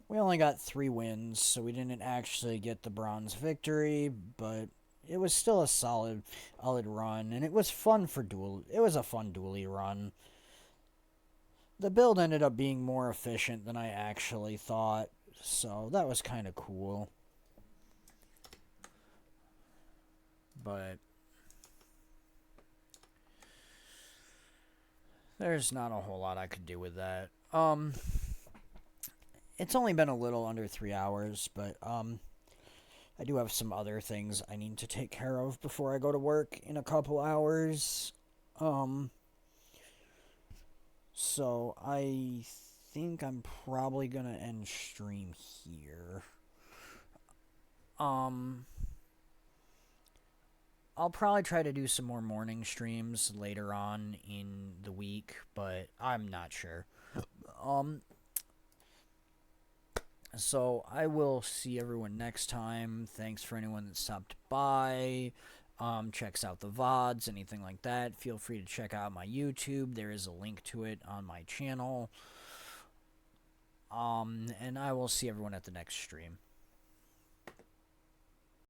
We only got 3 wins, so we didn't actually get the bronze victory, but it was still a solid run, and it was fun for It was a fun dually run. The build ended up being more efficient than I actually thought, so that was kind of cool. But there's not a whole lot I could do with that. It's only been a little under 3 hours, but I do have some other things I need to take care of before I go to work in a couple hours. So I think I'm probably gonna end stream here. I'll probably try to do some more morning streams later on in the week, but I'm not sure. So I will see everyone next time. Thanks for anyone that stopped by, checks out the VODs, anything like that. Feel free to check out my YouTube. There is a link to it on my channel. And I will see everyone at the next stream.